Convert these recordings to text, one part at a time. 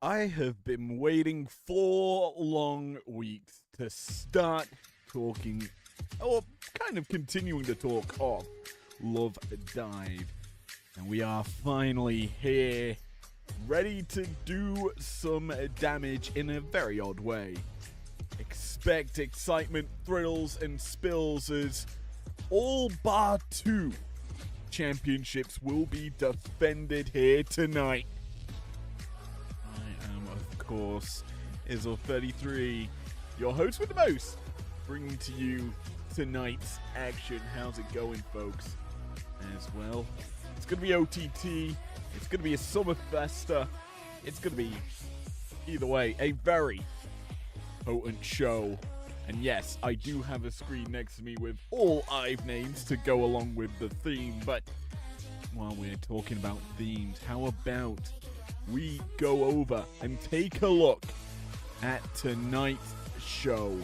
I have been waiting 4 long weeks to start talking, or kind of continuing to talk of Love Dive. And we are finally here, ready to do some damage in a very odd way. Expect excitement, thrills, and spills as all bar 2 championships will be defended here tonight. I am, of course, Izzle33, your host with the most, bringing to you tonight's action. How's it going, folks? As well, it's going to be OTT, it's going to be a Summer Festa, it's going to be, either way, a very potent show. And yes, I do have a screen next to me with all IVE names to go along with the theme, but while we're talking about themes, how about we go over and take a look at tonight's show?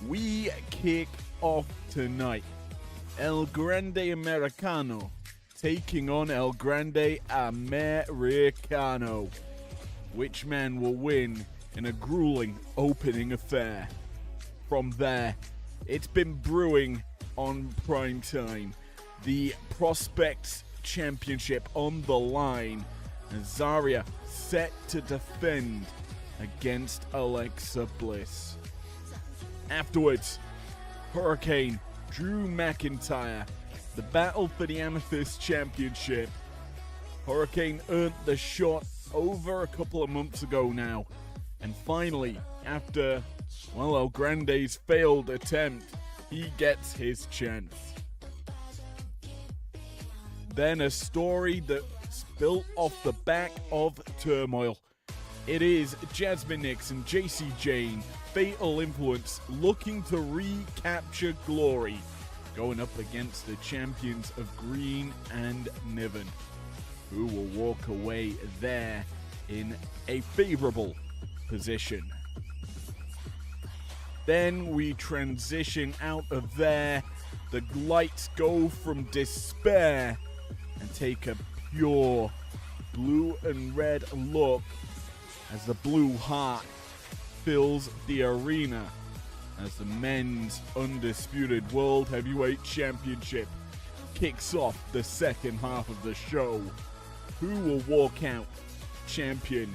We kick off tonight, El Grande Americano taking on El Grande Americano. Which man will win in a grueling opening affair? From there, it's been brewing on prime time. The Prospects Championship on the line. Zarya set to defend against Alexa Bliss. Afterwards, Hurricane Drew McIntyre. The battle for the Amethyst Championship. Hurricane earned the shot over a couple of months ago now. And finally, after, well, El Grande's failed attempt, he gets his chance. Then a story that's built off the back of turmoil. It is Jasmine Nix and JC Jane, Fatal Influence, looking to recapture glory, going up against the champions of Green and Niven, who will walk away there in a favorable position. Then we transition out of there. The lights go from despair and take a pure blue and red look as the blue heart fills the arena as the men's undisputed World Heavyweight Championship kicks off the second half of the show. Who will walk out champion,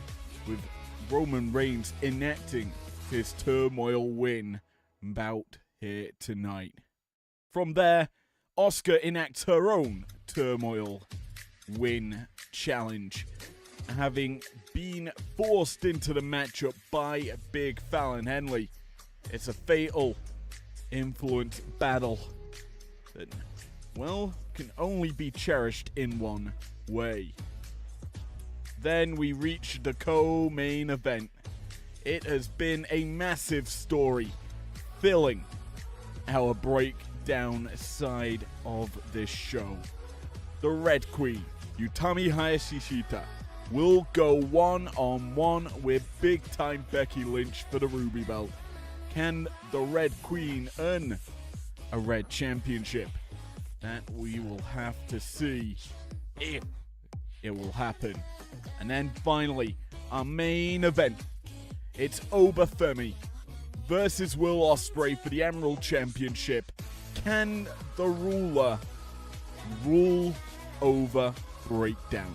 with Roman Reigns enacting his turmoil win bout here tonight? From there, Asuka enacts her own turmoil win challenge, having been forced into the matchup by Big Fallon Henley. It's a Fatal Influence battle that, well, can only be cherished in one way. Then we reach the co-main event. It has been a massive story filling our breakdown side of this show. The Red Queen, Utami Hayashishita, will go one-on-one with big-time Becky Lynch for the Ruby Belt. Can the Red Queen earn a Red Championship? That we will have to see if it will happen. And then finally, our main event. It's Obafemi versus Will Ospreay for the Emerald Championship. Can the ruler rule over Breakdown?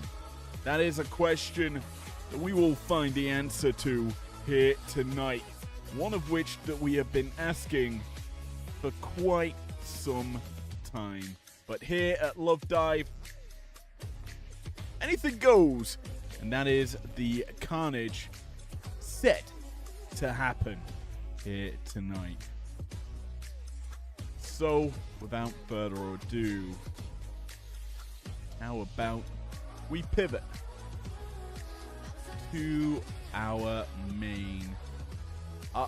That is a question that we will find the answer to here tonight. One of which that we have been asking for quite some time. But here at Love Dive, anything goes. And that is the carnage set to happen here tonight. So, without further ado, how about we pivot to our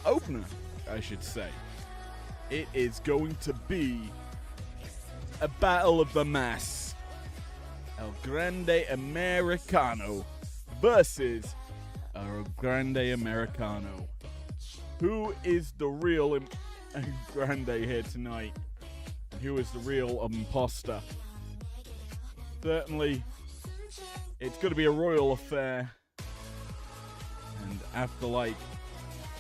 opener, I should say. It is going to be a battle of the mass. El Grande Americano versus El Grande Americano. Who is the real Grande here tonight. Who is the real imposter? Certainly, it's going to be a royal affair. And after like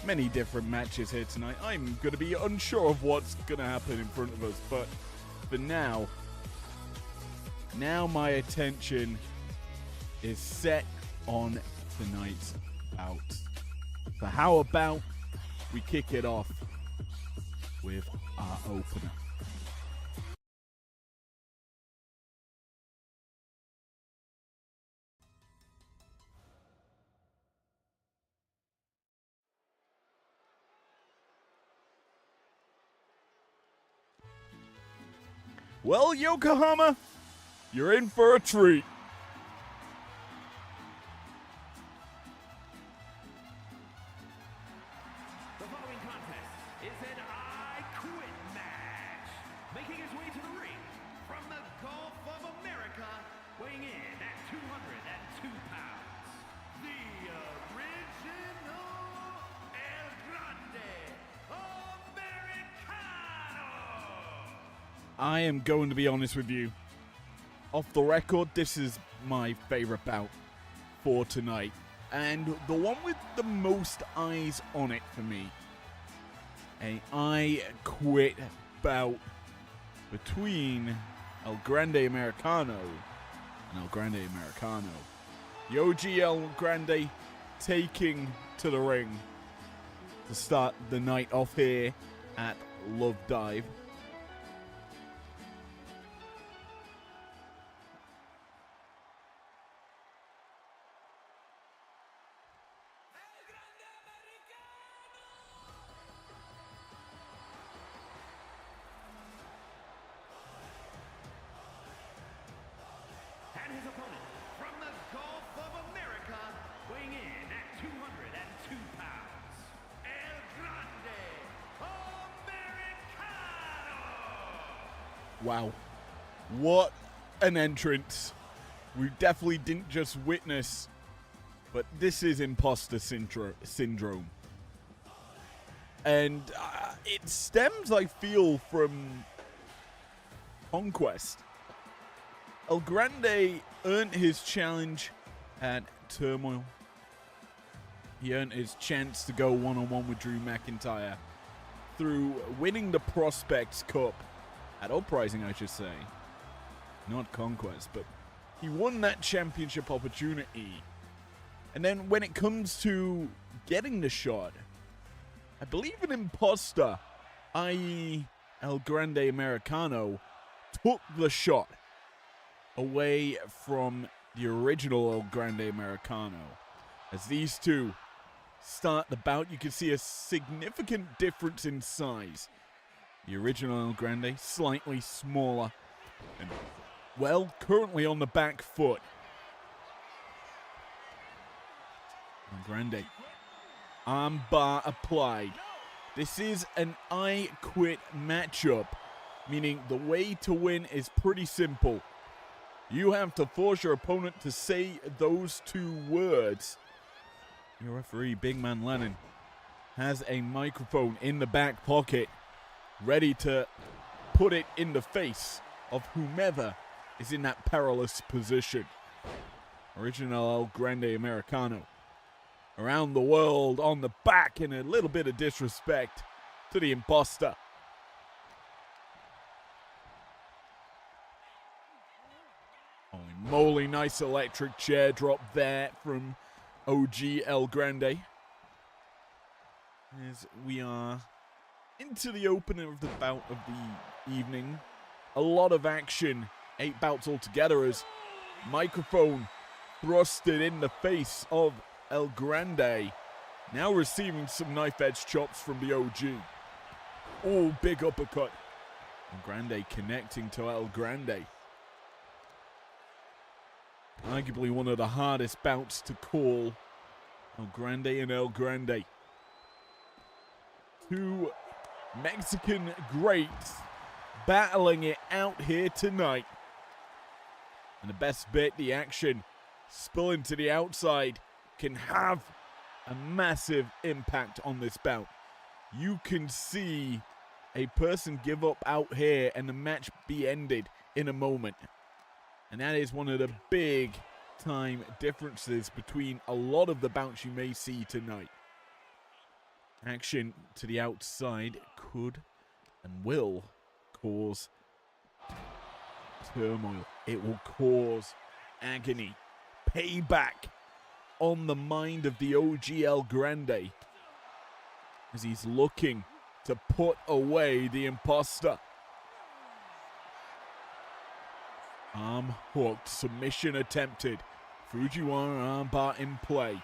many different matches here tonight, I'm going to be unsure of what's going to happen in front of us. But for now my attention is set on tonight's bout. So how about we kick it off with our opener? Well, Yokohama, you're in for a treat. The following contest is an I Quit match. Making his way to the ring from the Gulf of America, weighing in at 202 pounds, the original El Grande Americano. I am going to be honest with you. Off the record, this is my favorite bout for tonight. And the one with the most eyes on it for me. A I Quit bout between El Grande Americano and El Grande Americano. The OG El Grande taking to the ring to start the night off here at Love Dive. And his opponent from the Gulf of America, weighing in at 202 pounds, El Grande Americano. Wow. What an entrance. We definitely didn't just witness, but this is imposter syndrome. And it stems, I feel, from Conquest. El Grande earned his challenge at Turmoil. He earned his chance to go one-on-one with Drew McIntyre through winning the Prospects Cup at Uprising, I should say. Not Conquest, but he won that championship opportunity. And then when it comes to getting the shot, I believe an imposter, i.e. El Grande Americano, took the shot away from the original El Grande Americano. As these two start the bout, you can see a significant difference in size. The original El Grande, slightly smaller, and, well, currently on the back foot. El Grande, arm bar applied. This is an I Quit matchup, meaning the way to win is pretty simple. You have to force your opponent to say those two words. Your referee, Big Man Lennon, has a microphone in the back pocket, ready to put it in the face of whomever is in that perilous position. Original El Grande Americano. Around the world on the back in a little bit of disrespect to the imposter. Holy moly, nice electric chair drop there from OG El Grande. As we are into the opener of the bout of the evening. A lot of action, 8 bouts altogether, as microphone thrusted in the face of El Grande. Now receiving some knife edge chops from the OG. Oh, big uppercut. El Grande connecting to El Grande. Arguably one of the hardest bouts to call. El Grande and El Grande. Two Mexican greats battling it out here tonight. And the best bit, the action spilling to the outside, can have a massive impact on this bout. You can see a person give up out here and the match be ended in a moment. And that is one of the big time differences between a lot of the bouts you may see tonight. Action to the outside could and will cause turmoil. It will cause agony. Payback on the mind of the OG El Grande as he's looking to put away the imposter. Arm hooked, submission attempted. Fujiwara armbar in play.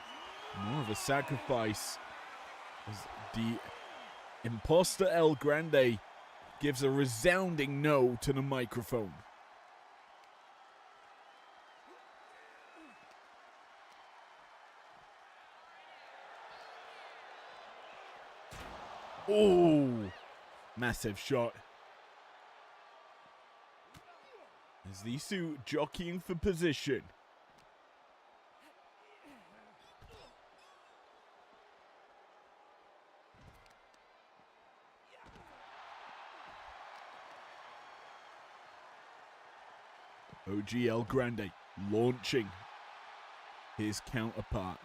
More of a sacrifice as the imposter El Grande gives a resounding no to the microphone. Oh, massive shot. As these two jockeying for position. OG El Grande launching his counterpart.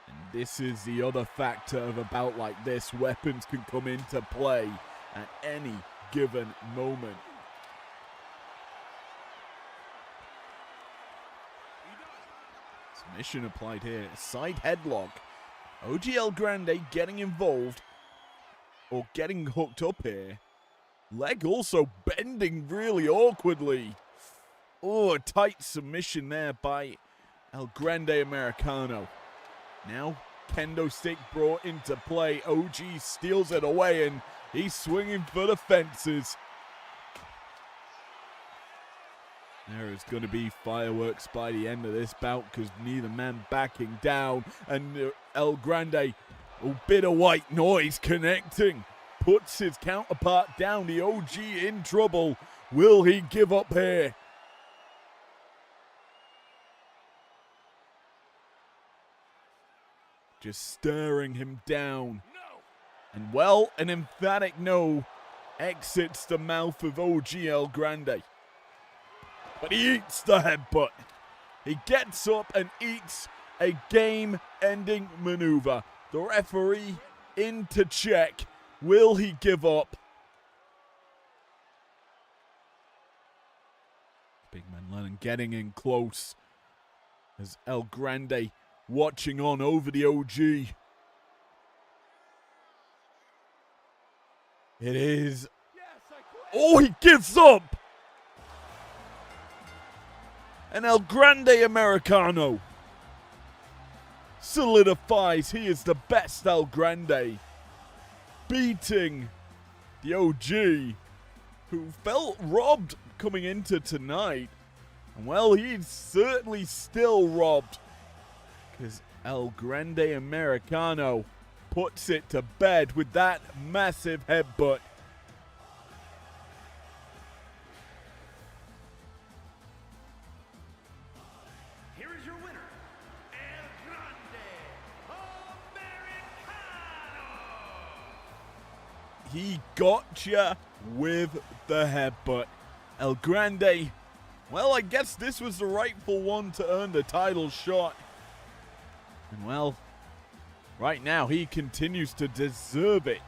And this is the other factor of a bout like this. Weapons can come into play at any given moment. Submission applied here. Side headlock. OG El Grande getting involved. Or getting hooked up here. Leg also bending really awkwardly. Oh, a tight submission there by El Grande Americano. Now, kendo stick brought into play. OG steals it away and he's swinging for the fences. There is going to be fireworks by the end of this bout because neither man backing down. And El Grande, a bit of white noise connecting. Puts his counterpart down. The OG in trouble. Will he give up here? Just staring him down. And well, an emphatic no exits the mouth of OG El Grande. But he eats the headbutt. He gets up and eats a game-ending maneuver. The referee in to check. Will he give up? Big man Lennon getting in close as El Grande watching on over the OG. It is. Oh, he gives up! And El Grande Americano solidifies he is the best El Grande, beating the OG, who felt robbed coming into tonight. And well, he's certainly still robbed, because El Grande Americano puts it to bed with that massive headbutt. Here is your winner, El Grande Americano. He gotcha with the headbutt. El Grande, well, I guess this was the rightful one to earn the title shot. And well, right now he continues to deserve it,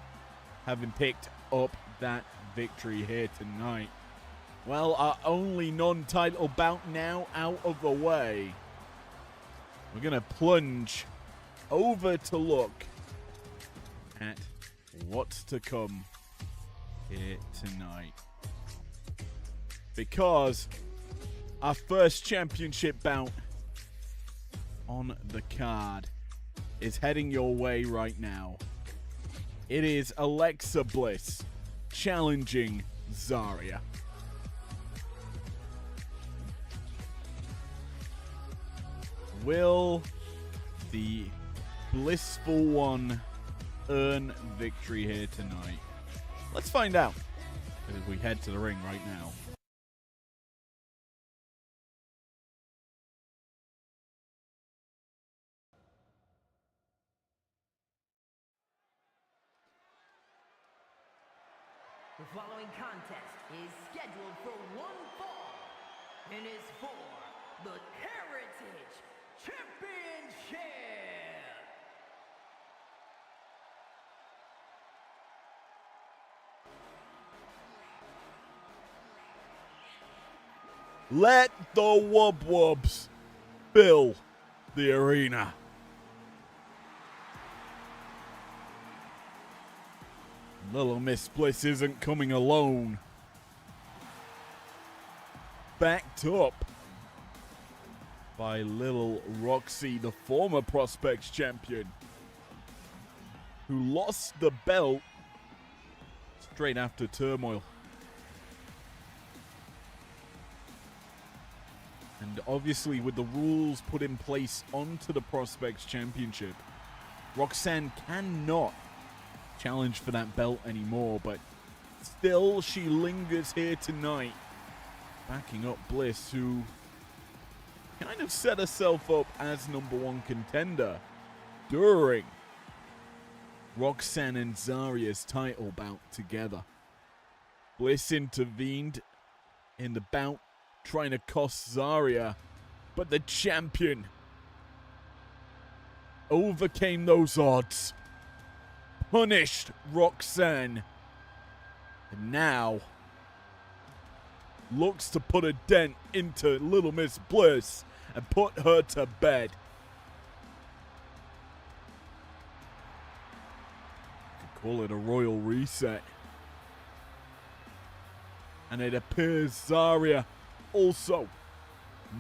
having picked up that victory here tonight. Well, our only non-title bout now out of the way. We're going to plunge over to look at what's to come here tonight. Because our first championship bout on the card is heading your way right now. It is Alexa Bliss challenging Zarya. Will the blissful one earn victory here tonight? Let's find out as we head to the ring right now. The following contest is scheduled for one fall and is for the Heritage Championship. Let the Wub Wubs fill the arena. Little Miss Bliss isn't coming alone. Backed up by Little Roxy, the former Prospects champion, who lost the belt straight after Turmoil. And obviously, with the rules put in place onto the Prospects Championship, Roxanne cannot challenge for that belt anymore, but still she lingers here tonight, backing up Bliss, who kind of set herself up as #1 contender during Roxanne and Zaria's title bout together. Bliss intervened in the bout, trying to cost Zaria, but the champion overcame those odds, punished Roxanne, and now looks to put a dent into Little Miss Bliss and put her to bed. You could call it a royal reset. And it appears Zaria also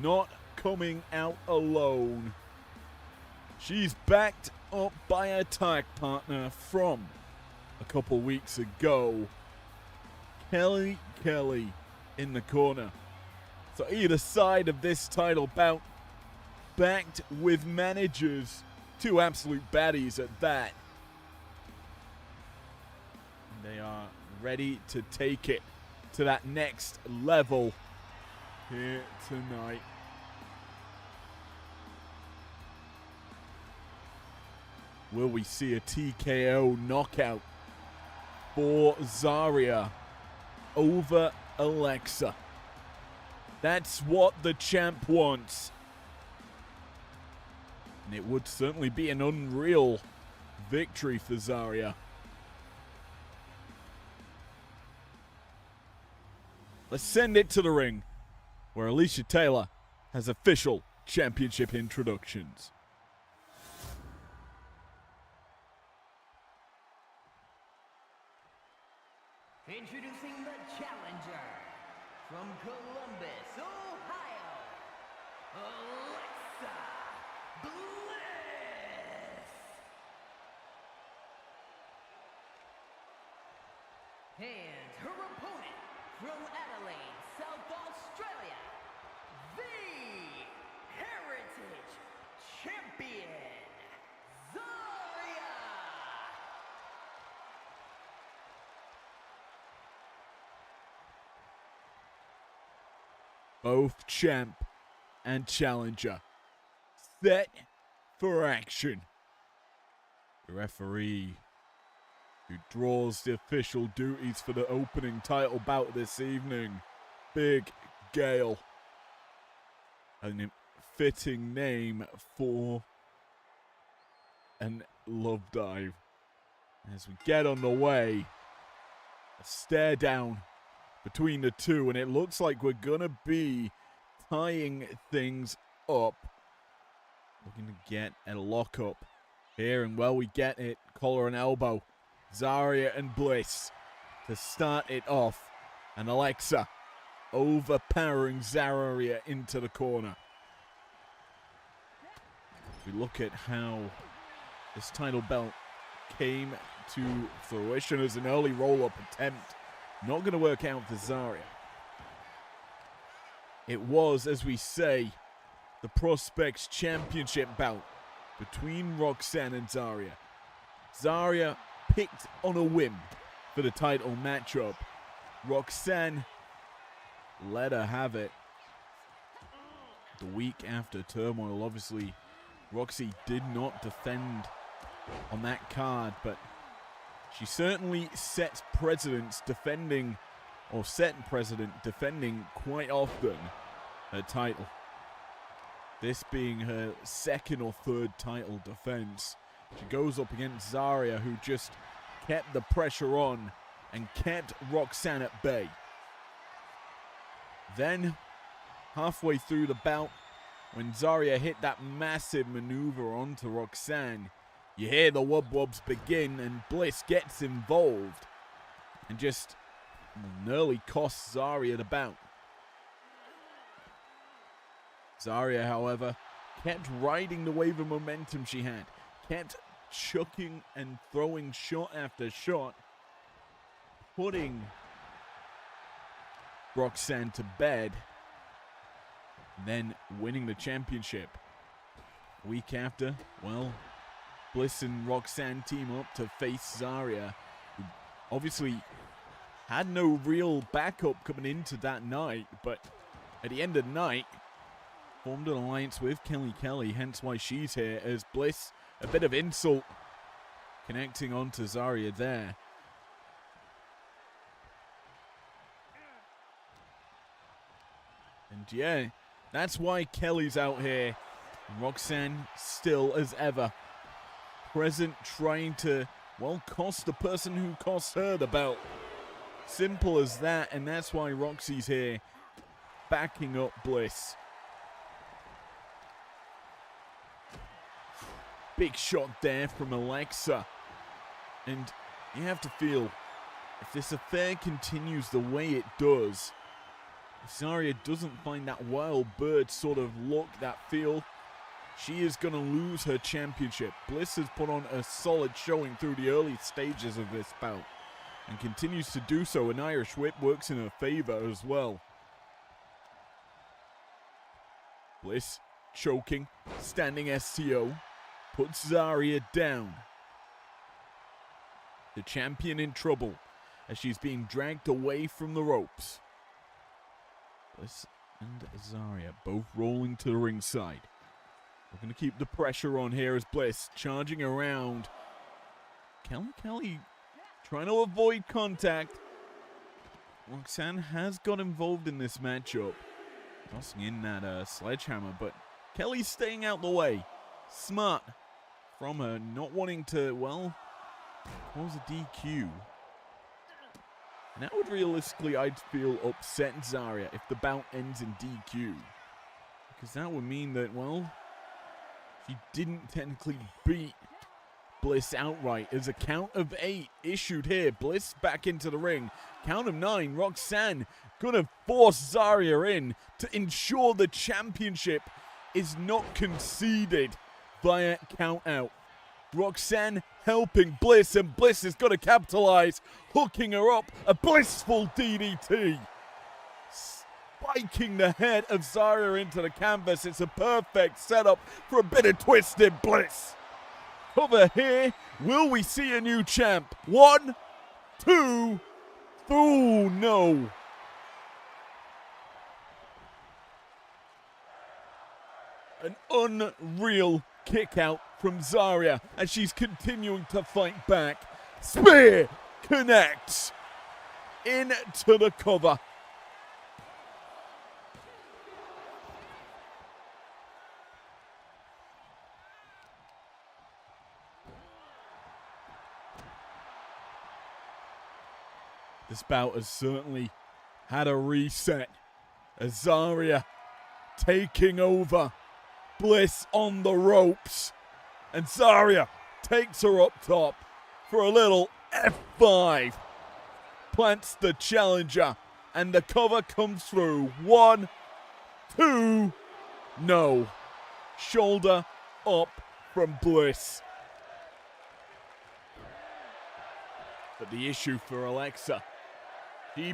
not coming out alone. She's backed up by a tag partner from a couple weeks ago, Kelly in the corner. So either side of this title bout, backed with managers, two absolute baddies at that. And they are ready to take it to that next level here tonight. Will we see a TKO knockout for Zaria over Alexa? That's what the champ wants. And it would certainly be an unreal victory for Zaria. Let's send it to the ring, where Alicia Taylor has official championship introductions. Introducing the challenger from Columbus, Ohio, Alexa Bliss. And her opponent from Adelaide, South Australia, the Heritage Champion, Zaria. Both champ and challenger set for action. The referee who draws the official duties for the opening title bout this evening, Big Gale. A fitting name for an love dive. As we get on the way, a stare down between the two, and it looks like we're gonna be tying things up. Looking to get a lockup here, and well, we get it. Collar and elbow. Zaria and Bliss to start it off, and Alexa overpowering Zaria into the corner. We look at how this title belt came to fruition as an early roll-up attempt. Not going to work out for Zaria. It was, as we say, the Prospects Championship bout between Roxanne and Zaria. Zaria picked on a whim for the title matchup. Roxanne let her have it. The week after Turmoil, obviously, Roxy did not defend on that card, but She certainly sets precedents defending, or set precedent defending quite often her title. This being her second or third title defense. She goes up against Zarya, who just kept the pressure on and kept Roxanne at bay. Then, halfway through the bout, when Zarya hit that massive maneuver onto Roxanne, you hear the wub-wubs begin and Bliss gets involved and just nearly costs Zarya the bout. Zarya, however, kept riding the wave of momentum she had, kept chucking and throwing shot after shot, putting Roxanne to bed, and then winning the championship. A week after, well, Bliss and Roxanne team up to face Zarya, who obviously had no real backup coming into that night, but at the end of the night, formed an alliance with Kelly, hence why she's here, as Bliss, a bit of insult, connecting onto Zarya there. And yeah, that's why Kelly's out here. Roxanne still as ever present, trying to, well, cost the person who cost her the belt. Simple as that, and that's why Roxy's here, backing up Bliss. Big shot there from Alexa. And you have to feel, if this affair continues the way it does, if Zarya doesn't find that wild bird sort of look, that feel, she is going to lose her championship. Bliss has put on a solid showing through the early stages of this bout and continues to do so. An Irish whip works in her favor as well. Bliss choking, standing STO, puts Zarya down. The champion in trouble as she's being dragged away from the ropes. Bliss and Zarya both rolling to the ringside. We're going to keep the pressure on here as Bliss charging around. Kelly trying to avoid contact. Roxanne has got involved in this matchup, tossing in that sledgehammer, but Kelly's staying out the way. Smart from her, not wanting to, well, cause a DQ. And that would realistically, I'd feel, upset Zarya if the bout ends in DQ. Because that would mean that, well, she didn't technically beat Bliss outright. As a count of 8 issued here. Bliss back into the ring. Count of 9. Roxanne gonna force Zarya in to ensure the championship is not conceded via count out. Roxanne helping Bliss, and Bliss is gonna capitalize, hooking her up. A blissful DDT. Spiking the head of Zarya into the canvas. It's a perfect setup for a bit of twisted Bliss. Cover here. Will we see a new champ? 1, 2, oh no. An unreal kick out from Zarya as she's continuing to fight back. Spear connects into the cover. This bout has certainly had a reset. Zarya taking over. Bliss on the ropes. And Zarya takes her up top for a little F5. Plants the challenger. And the cover comes through. 1, 2, no. Shoulder up from Bliss. But the issue for Alexa, she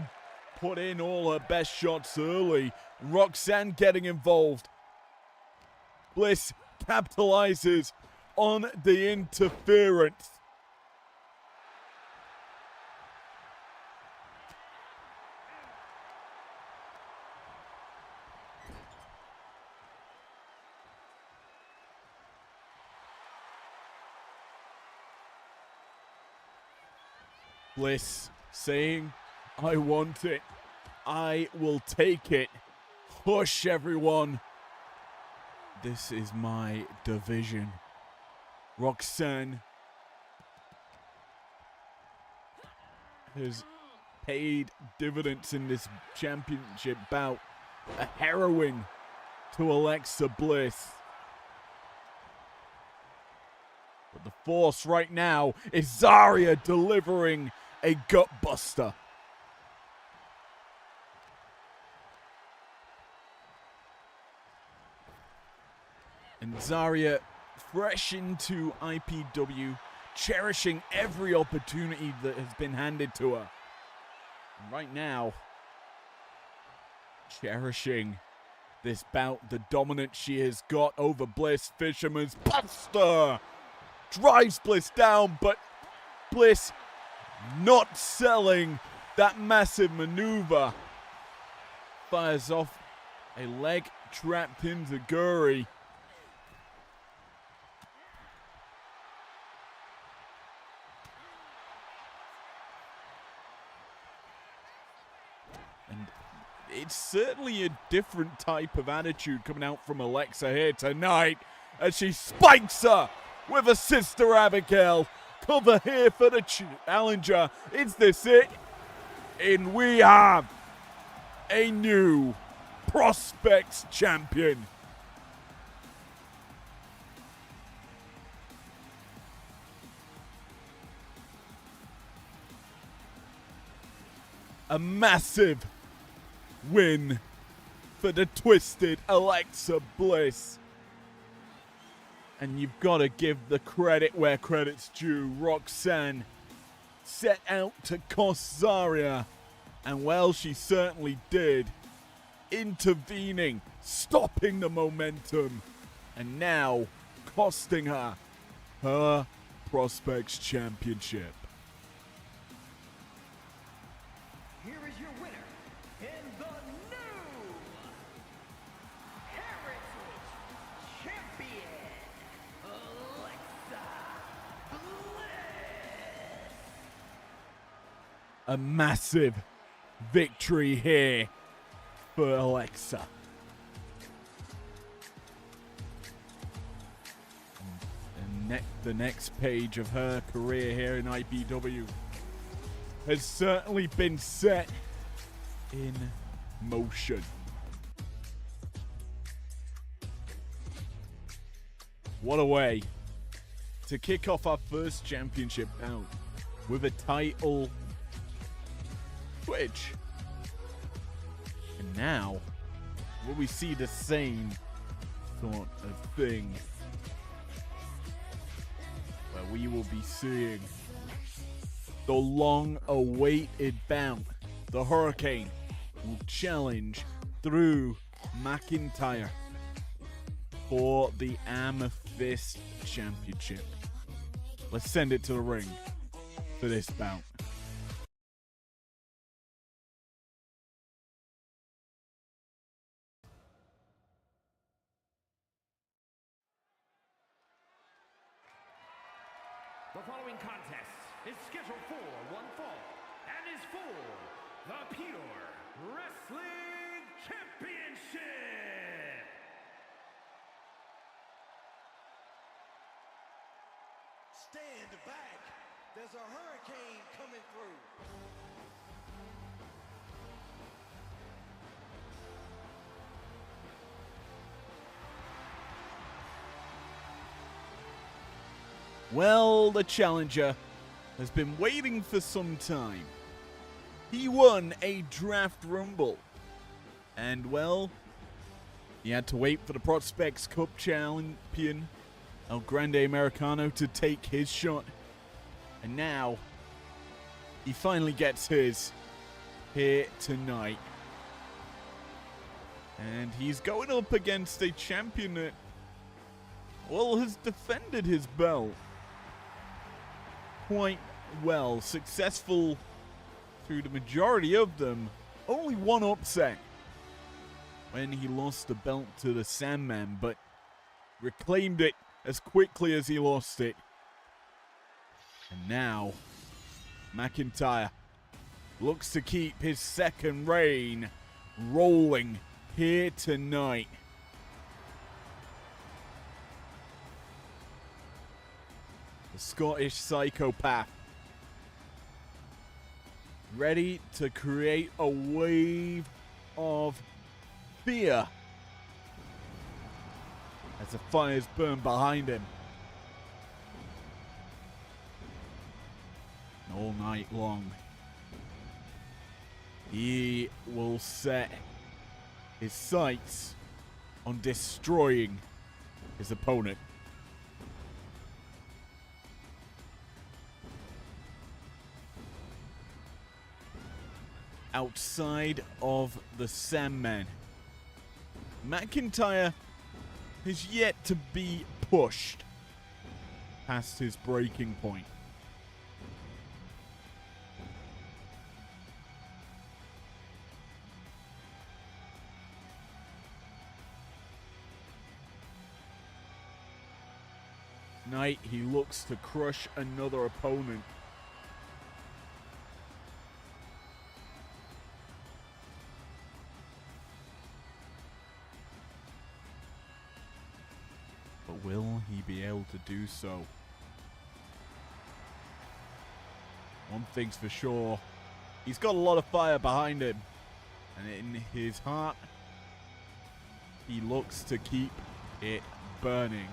put in all her best shots early. Roxanne getting involved. Bliss capitalizes on the interference. Bliss saying, I want it. I will take it. Hush, everyone. This is my division. Roxanne has paid dividends in this championship bout. A heroine to Alexa Bliss. But the force right now is Zarya delivering a gutbuster. And Zarya, fresh into IPW, cherishing every opportunity that has been handed to her. And right now, cherishing this bout, the dominance she has got over Bliss. Fisherman's Buster drives Bliss down, but Bliss not selling that massive maneuver. Fires off a leg trapped into Guri. And it's certainly a different type of attitude coming out from Alexa here tonight as she spikes her with a Sister Abigail. Cover here for the challenger. Is this it? And we have a new Prospects champion. A massive win for the twisted Alexa Bliss. And you've got to give the credit where credit's due. Roxanne set out to cost Zarya, and well, she certainly did. Intervening, stopping the momentum, and now costing her her Prospects championship. Here is your winner, and the new Heritage Champion, Alexa Bliss. A massive victory here for Alexa. And the next page of her career here in IPW has certainly been set in motion. What a way to kick off our first championship bout with a title switch. And now, will we see the same sort of thing? Where we will be seeing the long-awaited bout. The Hurricane will challenge Drew McIntyre for the Amethyst Championship. Let's send it to the ring for this bout. The following contest is scheduled for one fall and is for the Pure Wrestling Championship. Stand back. There's a hurricane coming through. Well, the challenger has been waiting for some time. He won a draft rumble. And, well, he had to wait for the Prospects Cup champion, El Grande Americano, to take his shot. And now, he finally gets his here tonight. And he's going up against a champion that, well, has defended his belt quite well. Successful through the majority of them. Only one upset when he lost the belt to the Sandman, but reclaimed it as quickly as he lost it. And now McIntyre looks to keep his second reign rolling here tonight. The Scottish psychopath ready to create a wave of fear as the fires burn behind him. And all night long, he will set his sights on destroying his opponent. Outside of the Sandman, McIntyre has yet to be pushed past his breaking point. Tonight he looks to crush another opponent. But will he be able to do so? One thing's for sure, he's got a lot of fire behind him, and in his heart, he looks to keep it burning.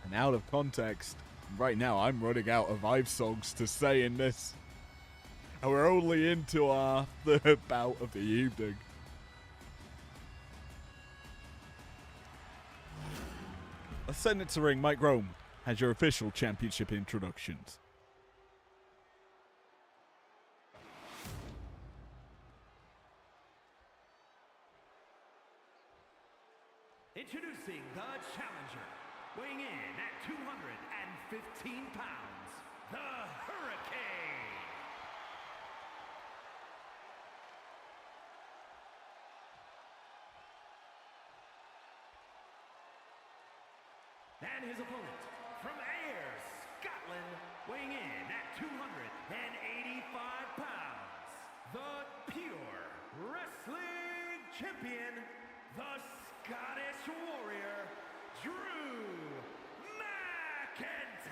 And out of context, right now I'm running out of Ive songs to say in this. And we're only into our third bout of the evening. Let's send it to ring. Mike Rome has your official championship introductions. Introducing the challenger, weighing in at 215 pounds, the Hurricane. And his opponent, from Ayr, Scotland, weighing in at 285 pounds, the Pure Wrestling Champion, the Scottish Warrior, Drew McIntyre.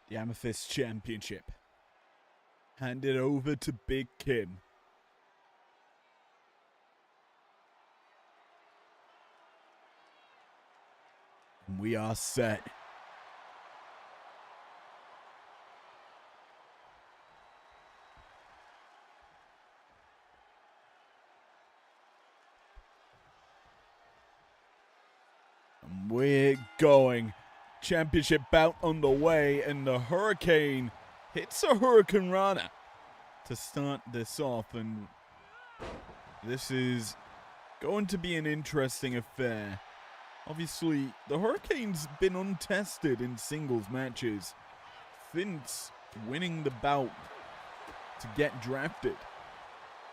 The Amethyst Championship handed over to Big Kim. And we are set. And we're going. Championship bout underway, and the Hurricane hits a Hurricane Rana to start this off, and this is going to be an interesting affair. Obviously, the Hurricane's been untested in singles matches since winning the bout to get drafted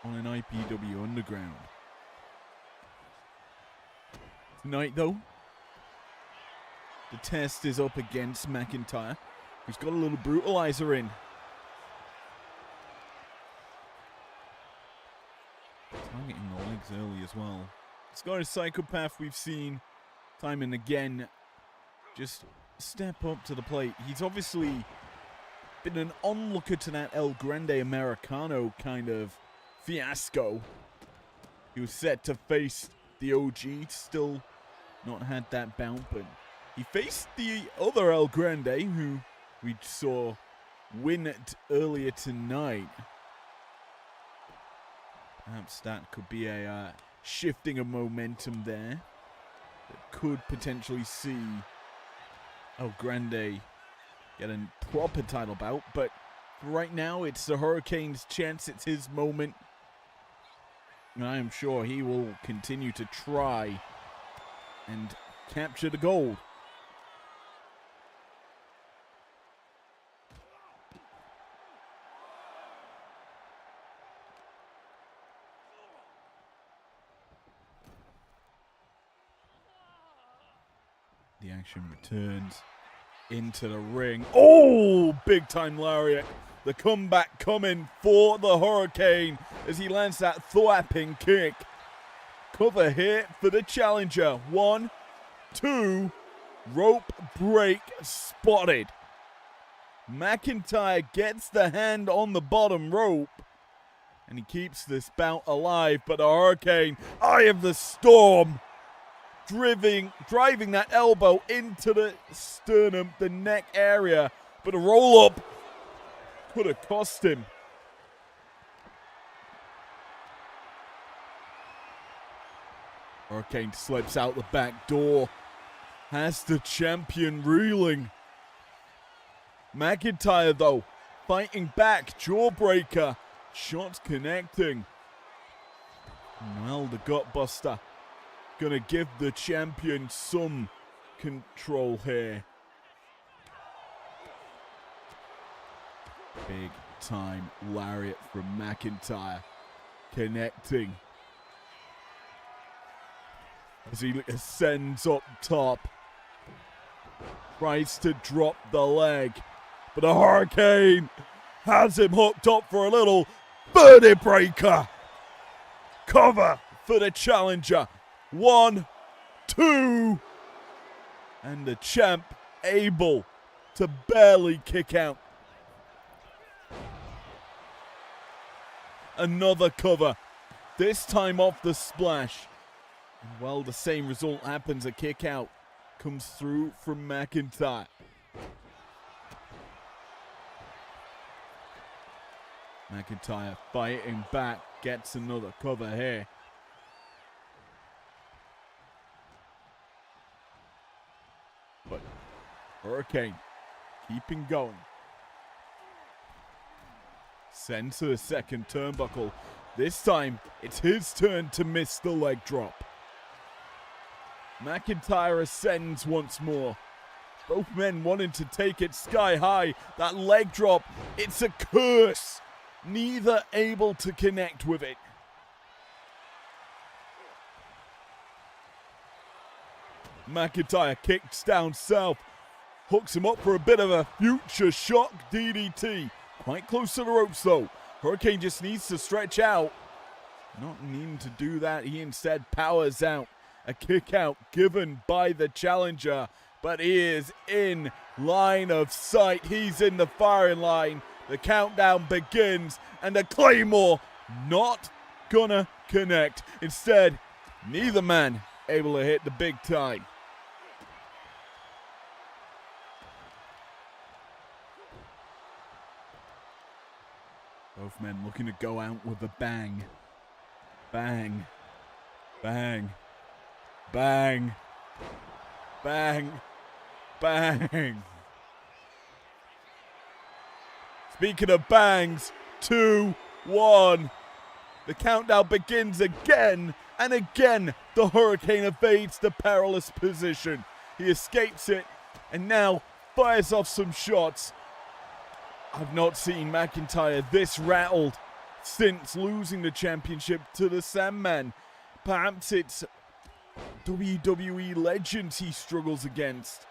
on an IPW Underground. Tonight, though, the test is up against McIntyre, who's got a little brutalizer in. Targeting the legs early as well. Scottish Psychopath, we've seen time and again just step up to the plate. He's obviously been an onlooker to that El Grande Americano kind of fiasco. He was set to face the OG, still not had that bout, but he faced the other El Grande, who we saw win it earlier tonight. Perhaps that could be a shifting of momentum there that could potentially see El Grande get a proper title bout. But right now, it's the Hurricane's chance. It's his moment. And I am sure he will continue to try and capture the gold. The action returns into the ring. Oh, big time lariat. The comeback coming for the Hurricane as he lands that thwapping kick. Cover here for the challenger. 1, 2, rope break spotted. McIntyre gets the hand on the bottom rope and he keeps this bout alive, but the Hurricane, Eye of the Storm, driving that elbow into the sternum, the neck area, but a roll up could have cost him. Hurricane slips out the back door, has the champion reeling. McIntyre though, fighting back, jawbreaker, shots connecting. Well, the gutbuster gonna give the champion some control here. Big time lariat from McIntyre, connecting as he ascends up top. Tries to drop the leg, but the Hurricane has him hooked up for a little birdie breaker. Cover for the challenger. 1, 2, and the champ able to barely kick out. Another cover, this time off the splash. And well, the same result happens. A kick out comes through from McIntyre. McIntyre fighting back, gets another cover here. But Hurricane keeping going. Sends to the second turnbuckle. This time, it's his turn to miss the leg drop. McIntyre ascends once more. Both men wanting to take it sky high. That leg drop, it's a curse. Neither able to connect with it. McIntyre kicks down south. Hooks him up for a bit of a future shock DDT. Quite close to the ropes though. Hurricane just needs to stretch out. Not needing to do that, he instead powers out. A kick out given by the challenger, but he is in line of sight. He's in the firing line. The countdown begins, and the Claymore not gonna connect. Instead, neither man able to hit the big time. Both men looking to go out with a bang. Bang. Bang. Bang. Bang. Bang. Speaking of bangs, 2, 1. The countdown begins again, and again the Hurricane evades the perilous position. He escapes it, and now fires off some shots. I've not seen McIntyre this rattled since losing the championship to the Sandman. Perhaps it's WWE legends he struggles against.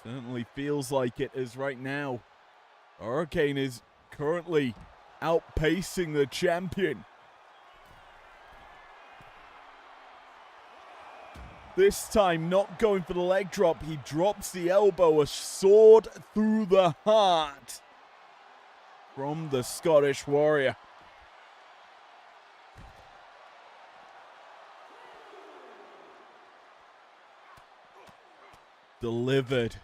Certainly feels like it as right now. Hurricane is currently outpacing the champion. This time not going for the leg drop. He drops the elbow, a sword through the heart from the Scottish Warrior. Delivered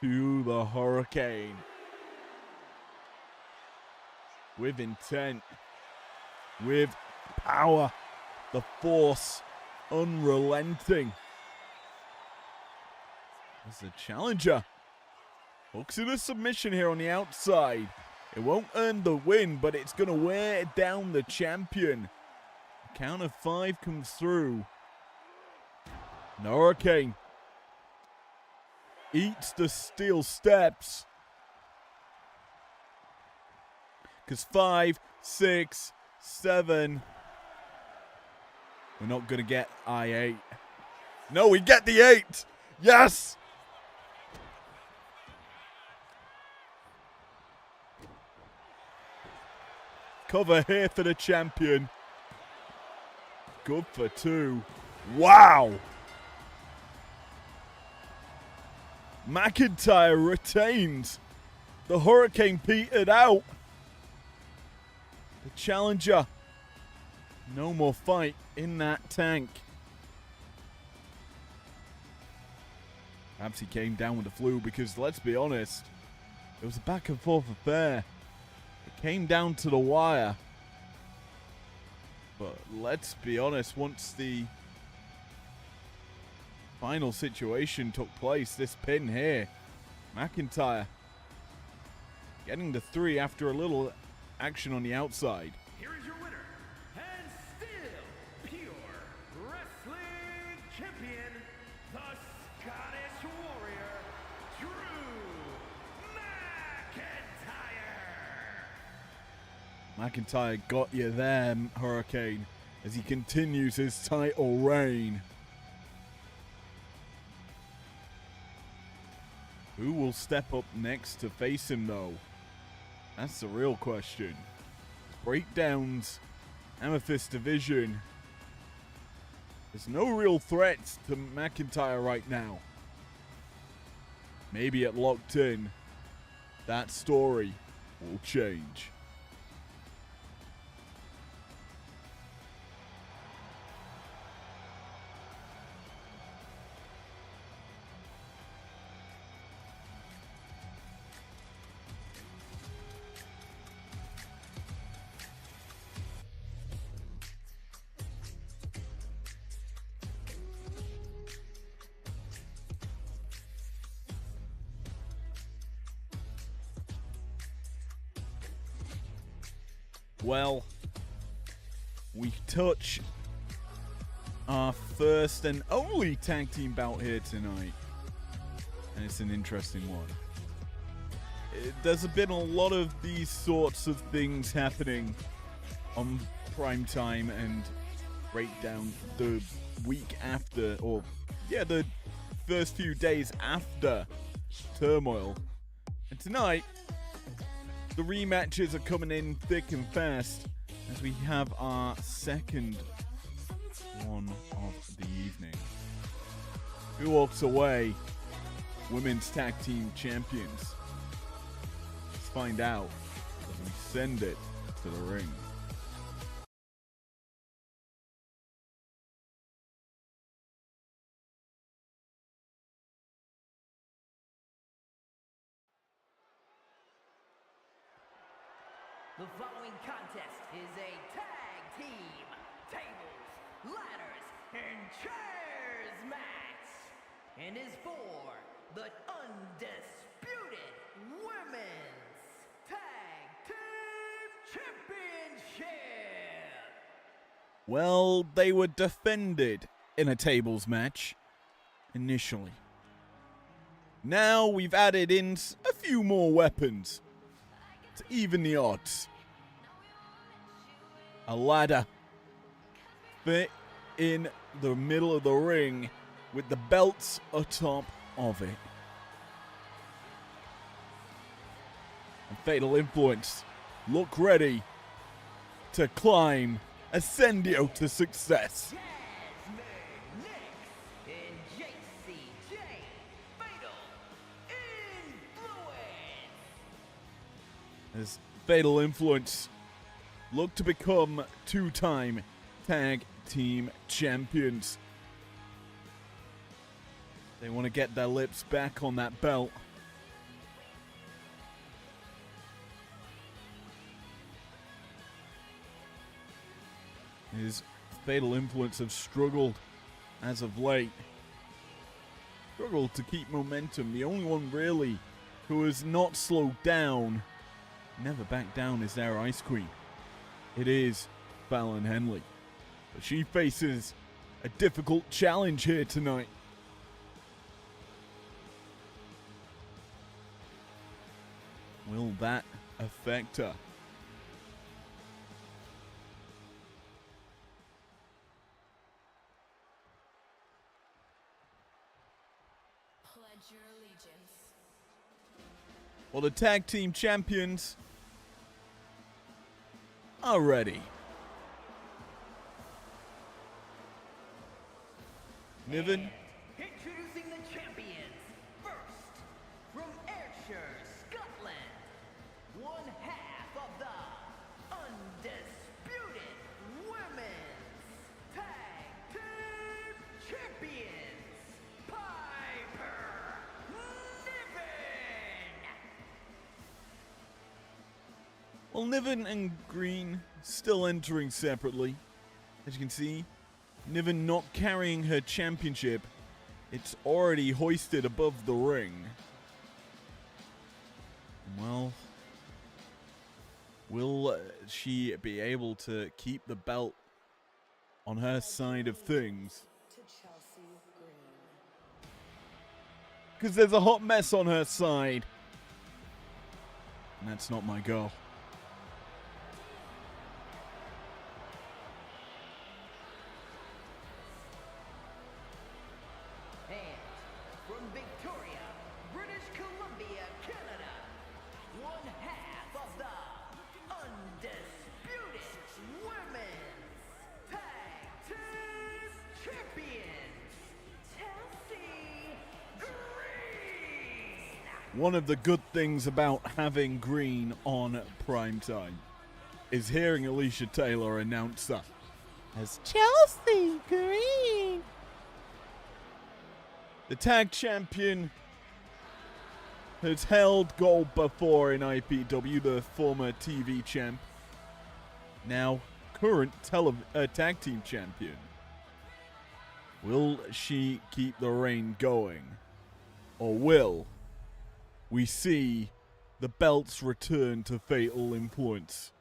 to the Hurricane with intent, with power, the force unrelenting. As the challenger hooks in a submission here on the outside. It won't earn the win, but it's going to wear down the champion. The count of 5 comes through. And Hurricane eats the steel steps. Because 5, 6, 7. We're not going to get I8. No, we get the 8. Yes. Cover here for the champion. Good for 2. Wow. McIntyre retains. The Hurricane petered out. The challenger. No more fight in that tank. Perhaps he came down with the flu because, let's be honest, it was a back and forth affair. It came down to the wire. But let's be honest, once the final situation took place, this pin here, McIntyre getting the 3 after a little action on the outside. Here is your winner, and still pure wrestling champion, the Scottish Warrior, Drew McIntyre. McIntyre got you there, Hurricane, as he continues his title reign. Who will step up next to face him, though? That's the real question. Breakdowns, Amethyst division. There's no real threats to McIntyre right now. Maybe at Locked In, that story will change. Well, we touch our first and only tag team bout here tonight. And it's an interesting one. There's been a lot of these sorts of things happening on Primetime and Breakdown the week after, or yeah, the first few days after Turmoil. And tonight, the rematches are coming in thick and fast as we have our second one of the evening. Who walks away women's tag team champions? Let's find out as we send it to the ring. The following contest is a tag team tables, ladders, and chairs match, and is for the undisputed women's tag team championship. Well, they were defended in a tables match initially. Now we've added in a few more weapons to even the odds. A ladder fit in the middle of the ring with the belts atop of it. And Fatal Influence look ready to climb Ascendio to success. Jasmine Nix and JCJ Fatal Influence. As Fatal Influence look to become two-time tag team champions. They want to get their lips back on that belt. His Fatal Influence have struggled as of late. Struggled to keep momentum. The only one really who has not slowed down, never backed down, is their Ice Queen. It is Fallon Henley. But she faces a difficult challenge here tonight. Will that affect her? Pledge your allegiance. Well, the tag team champions are ready. Niven. Introducing the champions. First, from Ayrshire, Scotland, one half of the undisputed women's tag team champions, Piper Niven. Well, Niven and Green still entering separately. As you can see, Niven not carrying her championship. It's already hoisted above the ring. Well, will she be able to keep the belt on her side of things? Because there's a hot mess on her side. And that's not my goal. And from Victoria, British Columbia, Canada, one half of the undisputed women's tag team champions, Chelsea Green. One of the good things about having Green on primetime is hearing Alicia Taylor announce that as Chelsea Green. The tag champion has held gold before in IPW, the former TV champ, now current tag team champion. Will she keep the reign going? Or will we see the belts return to Fatal Influence?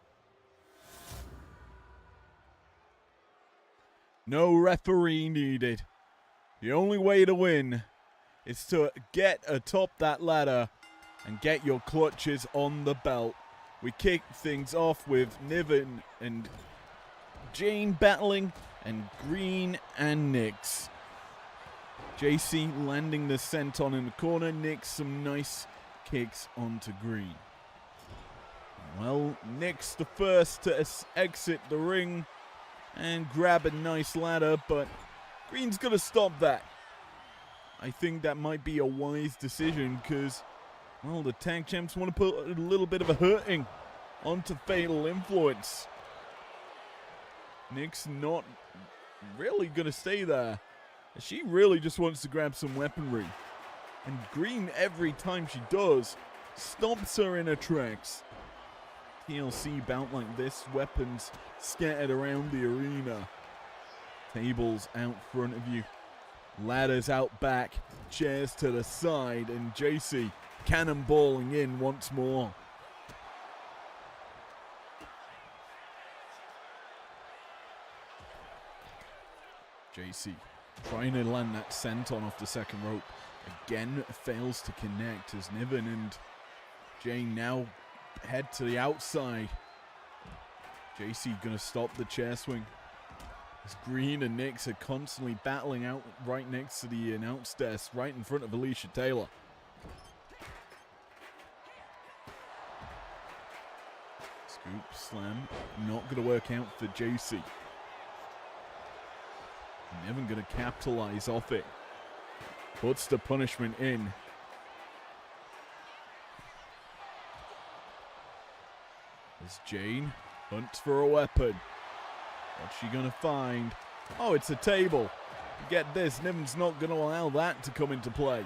No referee needed. The only way to win is to get atop that ladder and get your clutches on the belt. We kick things off with Niven and Jane battling, and Green and Nyx. JC landing the senton in the corner. Nyx some nice kicks onto Green. Well, Nyx the first to exit the ring and grab a nice ladder, but Green's going to stop that. I think that might be a wise decision because, well, the tag champs want to put a little bit of a hurting onto Fatal Influence. Nyx not really going to stay there. She really just wants to grab some weaponry. And Green, every time she does, stomps her in her tracks. TLC bout like this, weapons scattered around the arena. Tables out front of you. Ladders out back. Chairs to the side. And JC cannonballing in once more. JC trying to land that senton off the second rope. Again fails to connect as Niven and Jane now head to the outside. JC gonna stop the chair swing. As Green and Nyx are constantly battling out right next to the announce desk, right in front of Alicia Taylor. Scoop slam, not gonna work out for JC. Niven gonna capitalize off it. Puts the punishment in. As Jane hunts for a weapon. What's she gonna find? Oh, it's a table. Get this, Niven's not gonna allow that to come into play.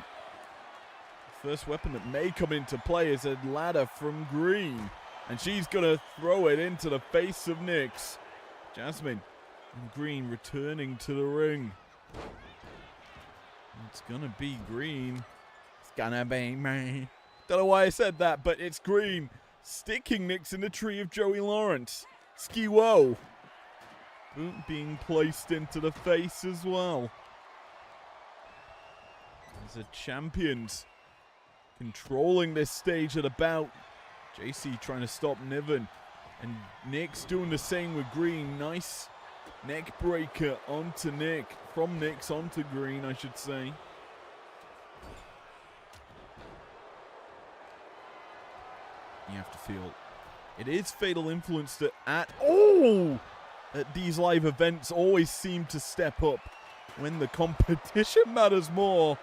The first weapon that may come into play is a ladder from Green. And she's gonna throw it into the face of Nyx. Jasmine and Green returning to the ring. It's gonna be Green. It's gonna be me. Don't know why I said that, but it's Green. Sticking Nyx in the tree of Joey Lawrence. Ski-wo. Boot being placed into the face as well. As the champions controlling this stage of the bout. JC trying to stop Niven. And Nyx doing the same with Green. Nice neck breaker onto Nyx. From Nyx onto Green, I should say. you have to feel. It is Fatal Influence that at these live events always seem to step up when the competition matters more.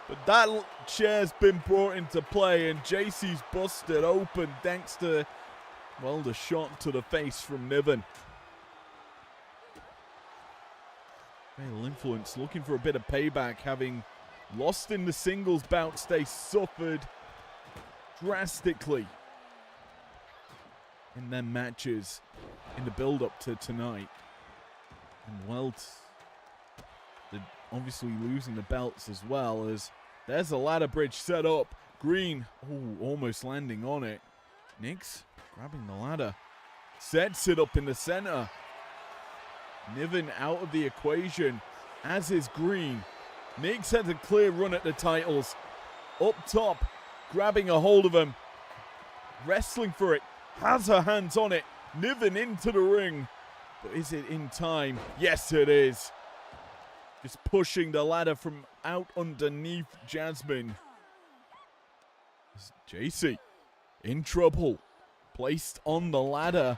But that chair's been brought into play, and JC's busted open thanks to, well, the shot to the face from Niven. Fatal Influence looking for a bit of payback, having lost in the singles bouts they suffered drastically in their matches in the build-up to tonight. And well, they're obviously losing the belts as well, as there's a ladder bridge set up. Green, almost landing on it. Nyx grabbing the ladder. Sets it up in the center. Niven out of the equation, as is Green. Nyx has a clear run at the titles. Up top, grabbing a hold of him. Wrestling for it. Has her hands on it. Niven into the ring. But is it in time? Yes, it is. Just pushing the ladder from out underneath Jasmine. JC in trouble. Placed on the ladder.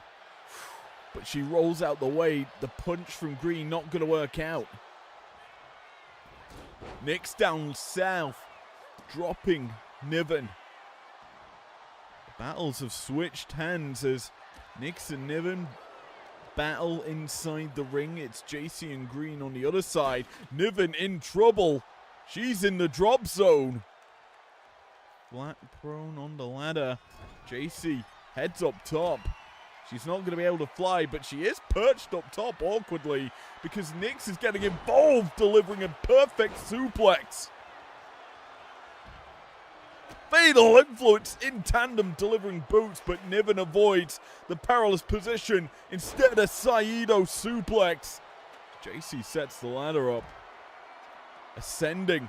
But she rolls out the way. The punch from Green not going to work out. Nyx down south. Dropping Niven. The battles have switched hands as Nyx and Niven battle inside the ring. It's JC and Green on the other side. Niven in trouble. She's in the drop zone. Flat prone on the ladder. JC heads up top. She's not going to be able to fly, but she is perched up top awkwardly because Nyx is getting involved, delivering a perfect suplex. Fatal Influence in tandem delivering boots, but Niven avoids the perilous position. Instead, a Saito suplex. JC sets the ladder up. Ascending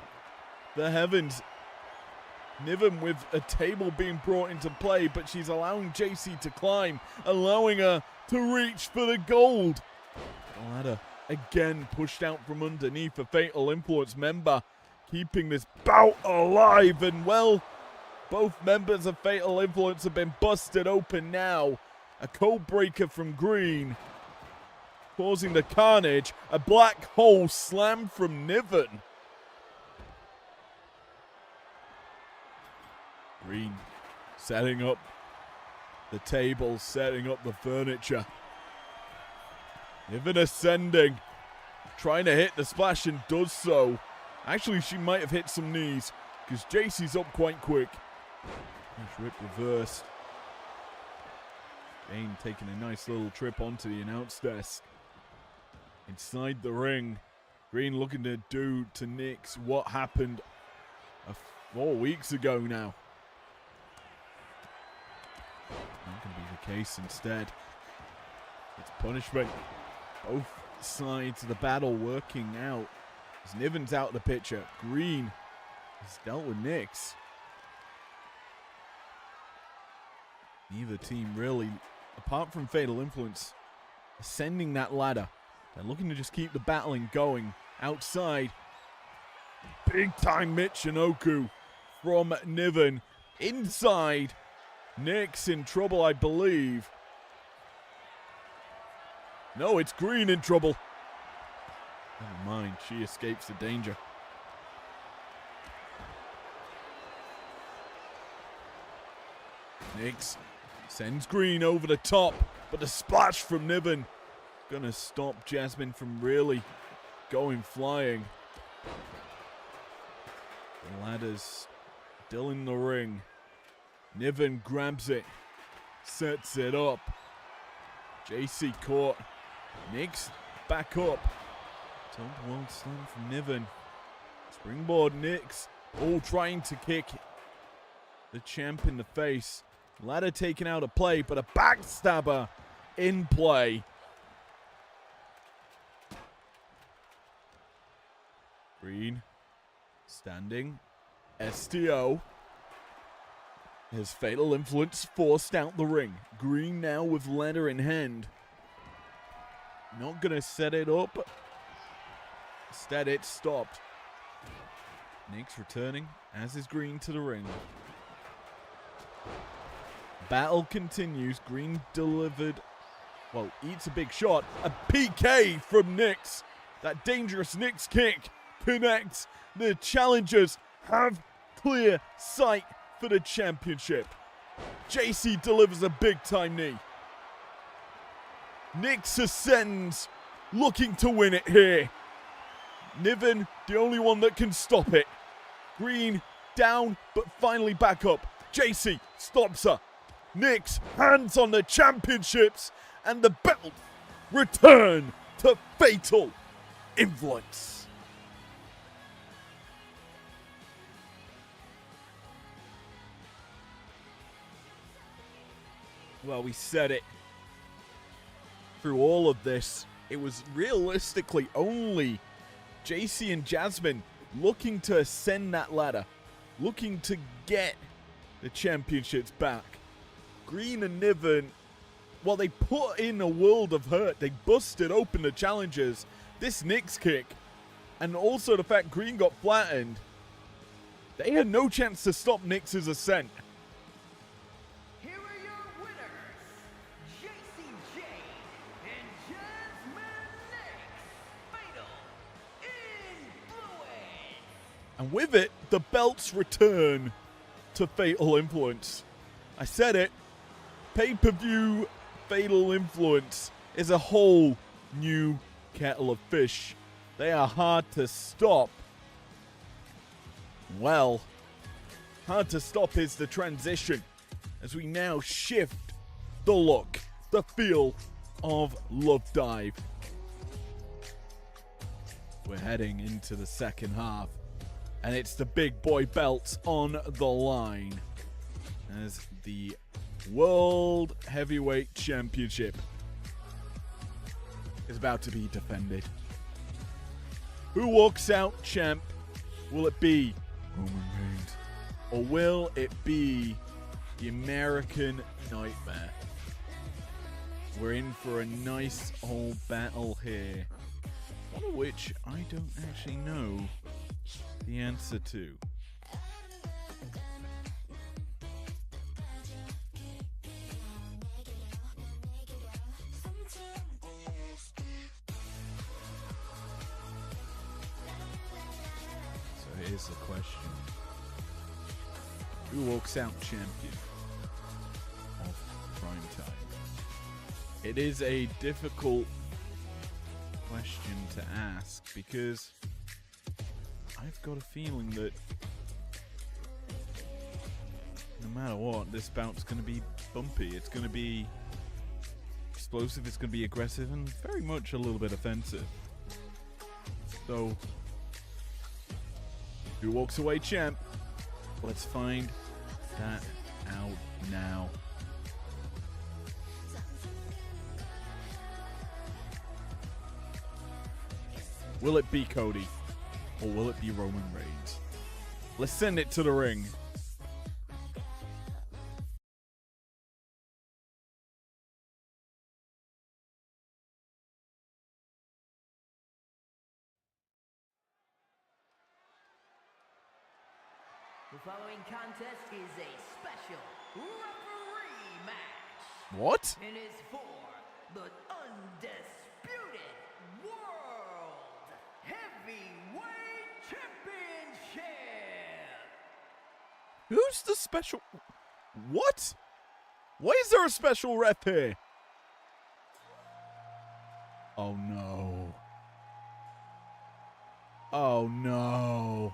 the heavens. Niven with a table being brought into play, but she's allowing JC to climb, allowing her to reach for the gold. The ladder again pushed out from underneath a Fatal Influence member, keeping this bout alive. And well, both members of Fatal Influence have been busted open now. A code breaker from Green, causing the carnage. A black hole slam from Niven. Green setting up the table, setting up the furniture. Niven ascending, trying to hit the splash and does so. Actually, she might have hit some knees because JC's up quite quick. Rip reversed. Jane taking a nice little trip onto the announce desk. Inside the ring, Green looking to do to Nyx what happened 4 weeks ago now. Not going to be the case instead. It's punishment. Both sides of the battle working out. As Niven's out of the picture. Green has dealt with Nyx. Neither team really, apart from Fatal Influence, ascending that ladder. They're looking to just keep the battling going. Outside, big time Michinoku from Niven. Inside, Nyx in trouble, I believe. No, it's Green in trouble. Never mind, she escapes the danger. Nyx sends Green over the top, but the splash from Niven gonna stop Jasmine from really going flying. The ladder's still in the ring. Niven grabs it, sets it up. JC caught. Nyx back up. Top world slam from Niven. Springboard Nyx, all trying to kick the champ in the face. Ladder taken out of play, but a backstabber in play. Green standing. STO. His Fatal Influence forced out the ring. Green now with ladder in hand. Not going to set it up. Instead, it stopped. Nyx returning, as is Green to the ring. Battle continues. Green delivered, well, eats a big shot. A PK from Nix. That dangerous Nix kick connects. The challengers have clear sight for the championship. JC delivers a big time knee. Nix ascends, looking to win it here. Niven, the only one that can stop it. Green down, but finally back up. JC stops her. Nix hands on the championships, and the belt return to Fatal Influence. Well, we said it. Through all of this, it was realistically only JC and Jasmine looking to ascend that ladder, looking to get the championships back. Green and Niven, well, they put in a world of hurt. They busted open the challengers. This Nix kick, and also the fact Green got flattened, they had no chance to stop Nix's ascent. Here are your winners, JC Jane and Jasmine Nix. Fatal Influence. And with it, the belts return to Fatal Influence. I said it. Pay-per-view Fatal Influence is a whole new kettle of fish. They are hard to stop. Well, hard to stop is the transition as we now shift the look, the feel of Love Dive. We're heading into the second half, and it's the big boy belts on the line as the World Heavyweight Championship is about to be defended. Who walks out champ? Will it be Roman Reigns, or will it be the American Nightmare? We're in for a nice old battle here, one of which I don't actually know the answer to. So here's the question. Who walks out champion of Primetime? It is a difficult question to ask because I've got a feeling that no matter what, this bout's going to be bumpy. It's going to be explosive, it's going to be aggressive, and very much a little bit offensive. So, who walks away champ? Let's find that out now. Will it be Cody? Or will it be Roman Reigns? Let's send it to the ring. The following contest is a special referee match. What? And is for the undisputed World Heavyweight Championship. Who's the special... What? Why is there a special ref here? Oh no. Oh no.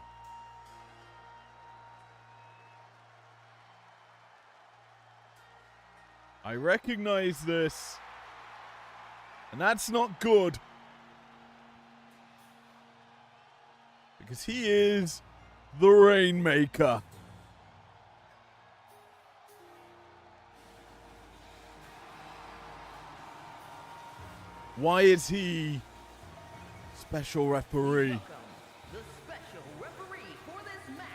I recognize this. And that's not good. Because he is the Rainmaker. Why is he special referee? Welcome, the special referee for this match.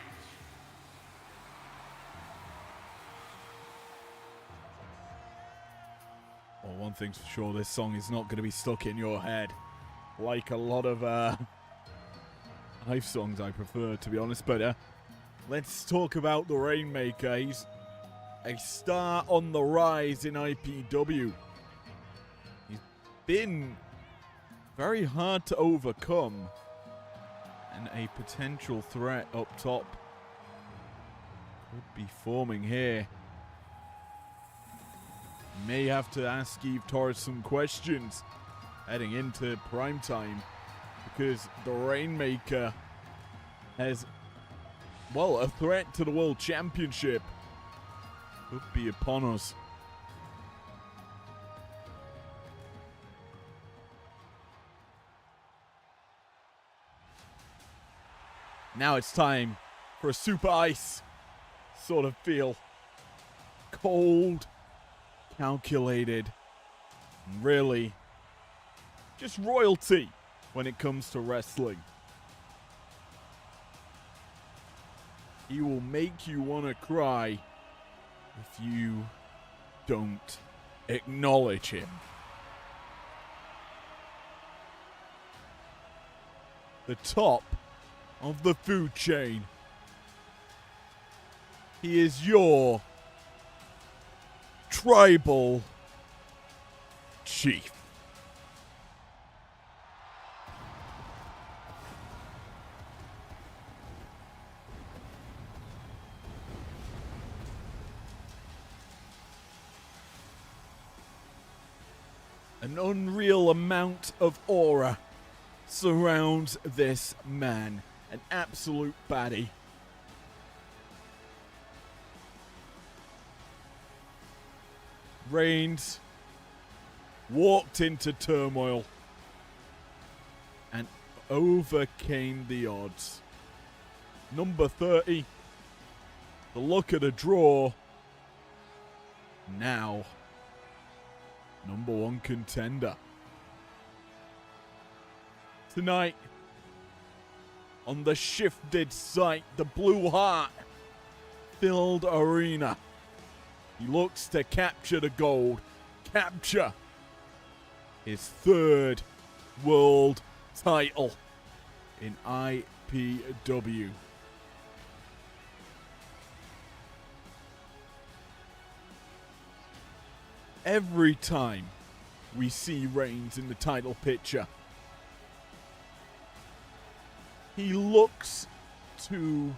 Well, one thing's for sure, this song is not going to be stuck in your head like a lot of live songs I prefer, to be honest. But let's talk about the Rainmaker. He's a star on the rise in IPW. He's been very hard to overcome and a potential threat up top could be forming here. May have to ask Steve Torres some questions heading into primetime because the Rainmaker has, well, a threat to the World Championship could be upon us. Now it's time for a super ice sort of feel. Cold, calculated, and really just royalty when it comes to wrestling. He will make you want to cry if you don't acknowledge him. The top of the food chain. He is your tribal chief. An unreal amount of aura surrounds this man. An absolute baddie. Reigns walked into turmoil and overcame the odds. Number 30. The luck of the draw. Now, number 1 contender. Tonight, on the shifted site, the Blue Heart filled arena. He looks to capture the gold, capture his 3rd world title in IPW. Every time we see Reigns in the title picture, he looks to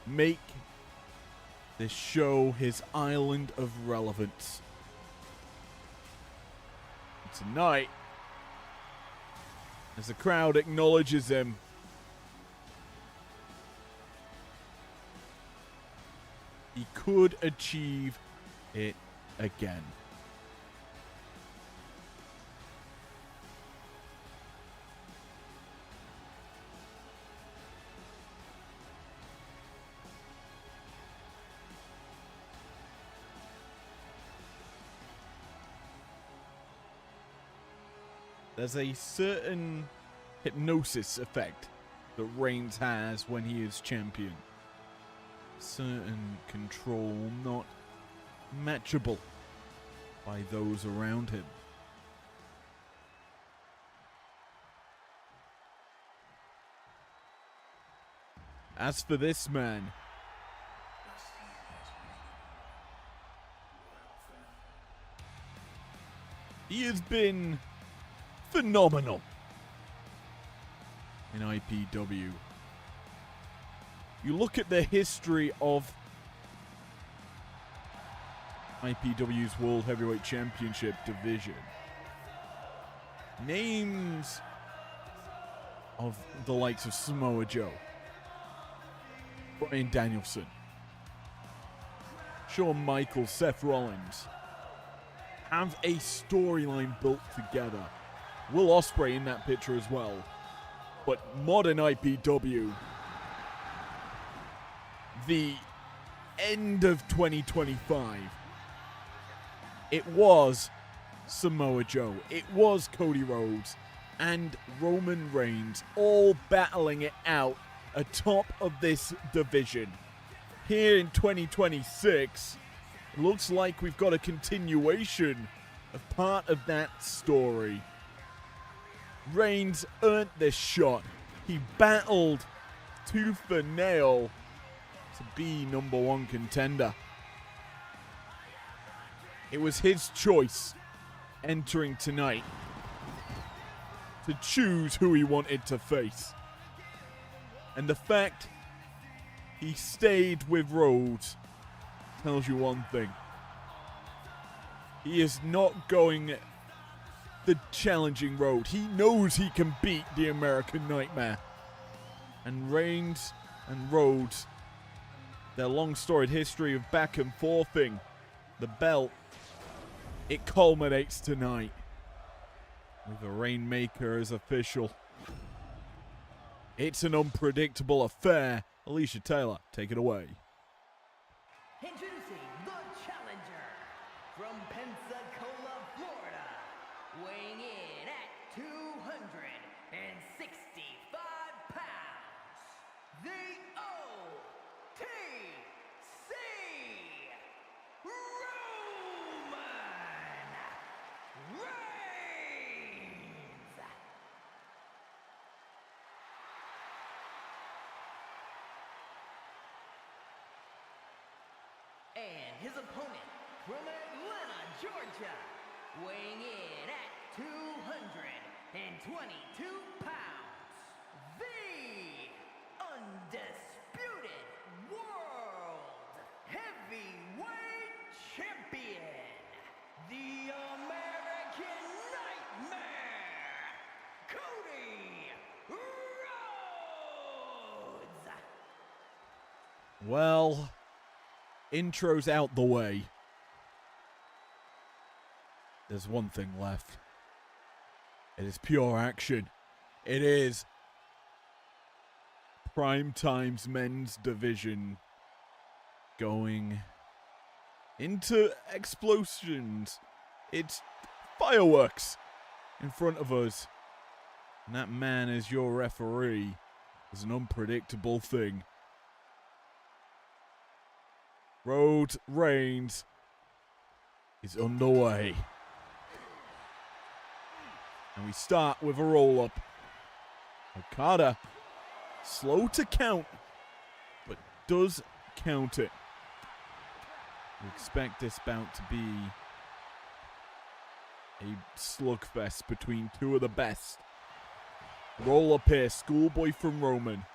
make this show his island of relevance. Tonight, as the crowd acknowledges him, he could achieve it again. There's a certain hypnosis effect that Reigns has when he is champion. Certain control not matchable by those around him. As for this man, he has been phenomenal in IPW. You look at the history of IPW's World Heavyweight Championship division. Names of the likes of Samoa Joe, Bryan Danielson, Shawn Michaels, Seth Rollins have a storyline built together. Will Ospreay in that picture as well. But modern IPW, the end of 2025, it was Samoa Joe, it was Cody Rhodes, and Roman Reigns all battling it out atop of this division. Here in 2026, it looks like we've got a continuation of part of that story. Reigns earned this shot. He battled tooth and nail to be number 1 contender. It was his choice entering tonight to choose who he wanted to face. And the fact he stayed with Rhodes tells you one thing. He is not going the challenging road. He knows he can beat the American Nightmare. And Reigns and Rhodes, their long storied history of back and forthing the belt, it culminates tonight with a Rainmaker as official. It's an unpredictable affair. Alicia Taylor, take it away. Introducing the challenger from Pensacola, Florida, weighing in at 265 pounds, the OTC Roman Reigns. And his opponent from Atlanta, Georgia, weighing in at 222 pounds, the undisputed World Heavyweight Champion, the American Nightmare, Cody Rhodes. Well, intro's out the way. There's one thing left. It is pure action. It is Prime Time's men's division going into explosions. It's fireworks in front of us. And that man as your referee is an unpredictable thing. Rhodes Reigns is underway. And we start with a roll-up. Okada, slow to count, but does count it. We expect this bout to be a slugfest between two of the best. Roll-up here, schoolboy from Roman.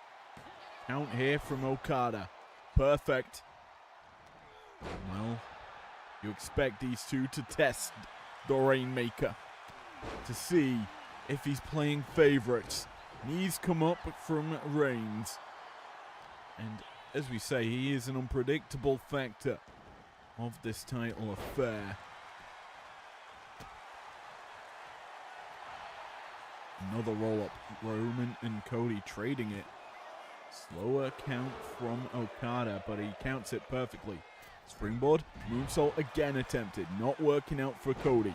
Count here from Okada. Perfect. Well, you expect these two to test the Rainmaker to see if he's playing favorites. Knees come up from Reigns. And as we say, he is an unpredictable factor of this title affair. Another roll-up. Roman and Cody trading it. Slower count from Okada, but he counts it perfectly. Springboard, moonsault again attempted, not working out for Cody.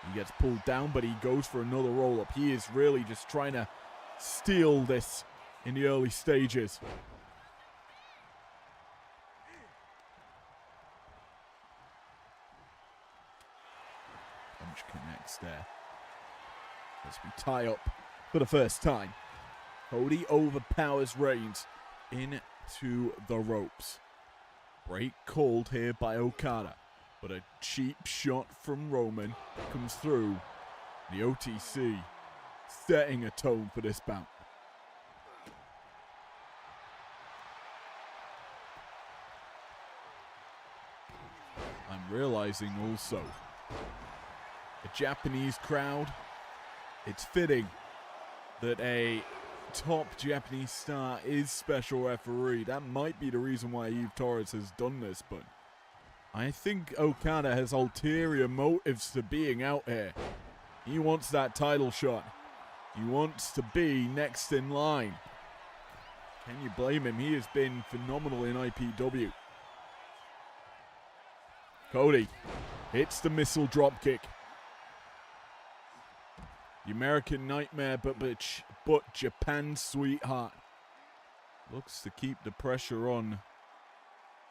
He gets pulled down, but he goes for another roll-up. He is really just trying to steal this in the early stages. Punch connects there. As we tie up for the first time. Cody overpowers Reigns into the ropes. Break called here by Okada, but a cheap shot from Roman comes through. The OTC setting a tone for this bout. I'm realizing also, a Japanese crowd, it's fitting that a top Japanese star is special referee. That might be the reason why Eve Torres has done this, but I think Okada has ulterior motives to being out here. He wants that title shot. He wants to be next in line. Can you blame him? He has been phenomenal in IPW. Cody hits the missile dropkick. The American Nightmare, but Japan's sweetheart. Looks to keep the pressure on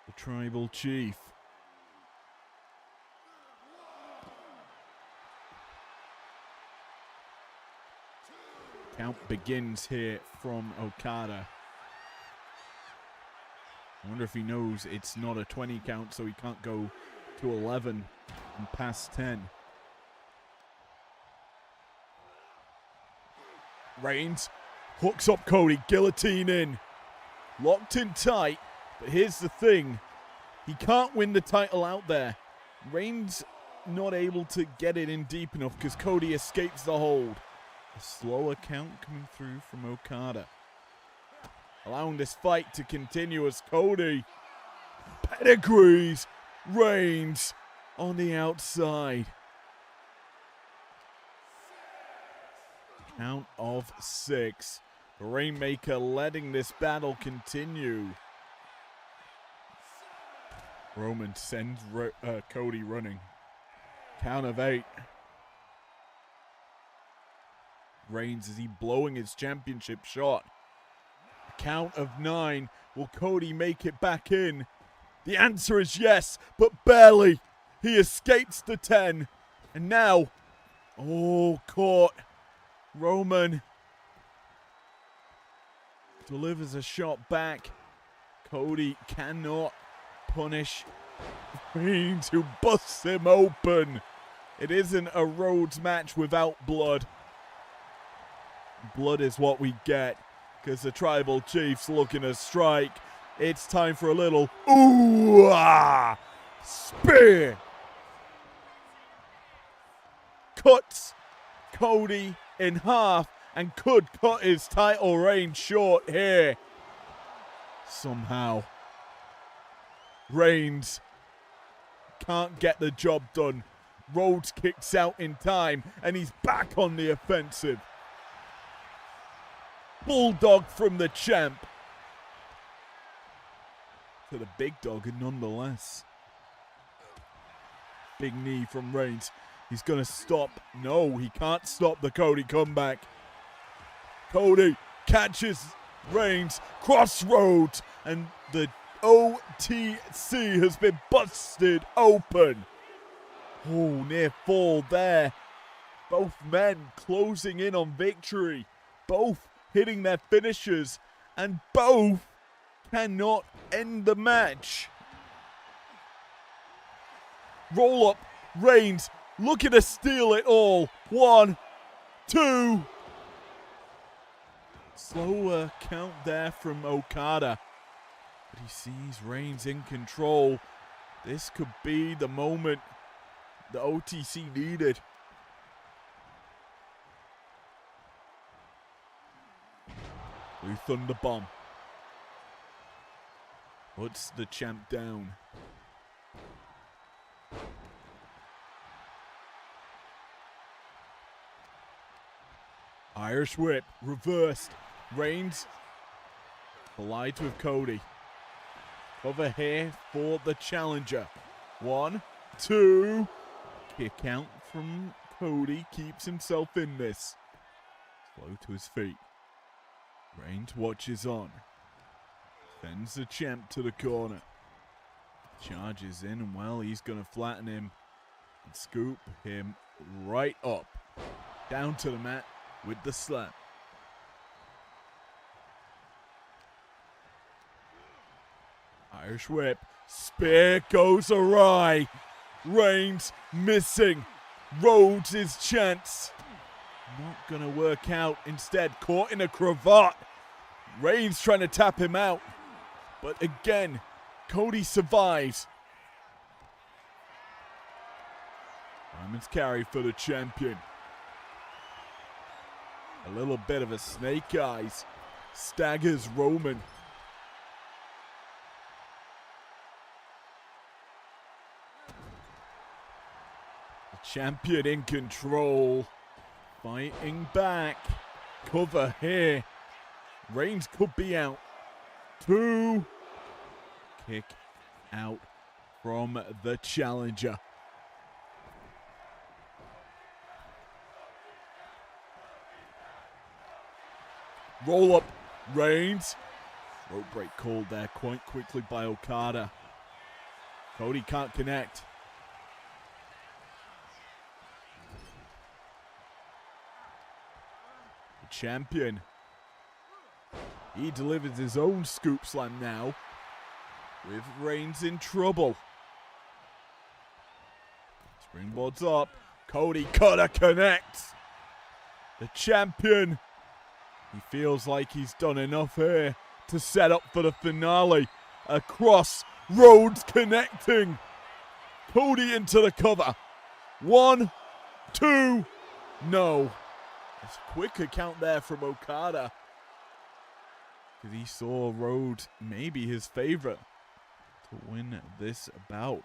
the Tribal Chief. Count begins here from Okada. I wonder if he knows it's not a 20 count, so he can't go to 11 and past 10. Reigns hooks up Cody, guillotine in. Locked in tight, but here's the thing. He can't win the title out there. Reigns not able to get it in deep enough because Cody escapes the hold. A slower count coming through from Okada. Allowing this fight to continue as Cody pedigrees Reigns on the outside. Count of 6. The Rainmaker letting this battle continue. Roman sends Cody running. Count of 8. Reigns, is he blowing his championship shot? Count of 9. Will Cody make it back in? The answer is yes, but barely. He escapes the 10. And now, caught. Roman delivers a shot back. Cody cannot punish Reigns, who busts him open. It isn't a Rhodes match without blood. Blood is what we get, because the Tribal Chief's looking to strike. It's time for a little spear. Cuts Cody in half and could cut his title reign short here. Somehow. Reigns can't get the job done. Rhodes kicks out in time and he's back on the offensive. Bulldog from the champ. To the big dog, and nonetheless. Big knee from Reigns. He's going to stop. No, he can't stop the Cody comeback. Cody catches Reigns, crossroads, and the OTC has been busted open. Oh, near fall there. Both men closing in on victory. Both hitting their finishers, and both cannot end the match. Roll up, Reigns looking to steal it all. 1, 2. Slower count there from Okada. But he sees Reigns in control. This could be the moment the OTC needed. Blue Thunder Bomb puts the champ down. Irish Whip reversed. Reigns collides with Cody. Over here for the challenger. 1, 2. Kick out from Cody. Keeps himself in this. Slow to his feet. Reigns watches on. Sends the champ to the corner. Charges in, and well, he's going to flatten him and scoop him right up. Down to the mat with the slam. Irish Whip. Spear goes awry. Reigns missing. Rhodes' chance. Not going to work out. Instead, caught in a cravat. Reigns trying to tap him out. But again, Cody survives. Diamond's carry for the champion. A little bit of a snake eyes. Staggers Roman. The champion in control. Fighting back. Cover here. Reigns could be out. 2. Kick out from the challenger. Roll up, Reigns. Rope break called there quite quickly by Okada. Cody can't connect. The champion. He delivers his own scoop slam now. With Reigns in trouble. Springboard's up. Cody Cutter connects. The champion. He feels like he's done enough here to set up for the finale. Across Rhodes connecting. Cody into the cover. 1, 2, no. It's a quicker count there from Okada. Because he saw Rhodes maybe his favorite to win this bout.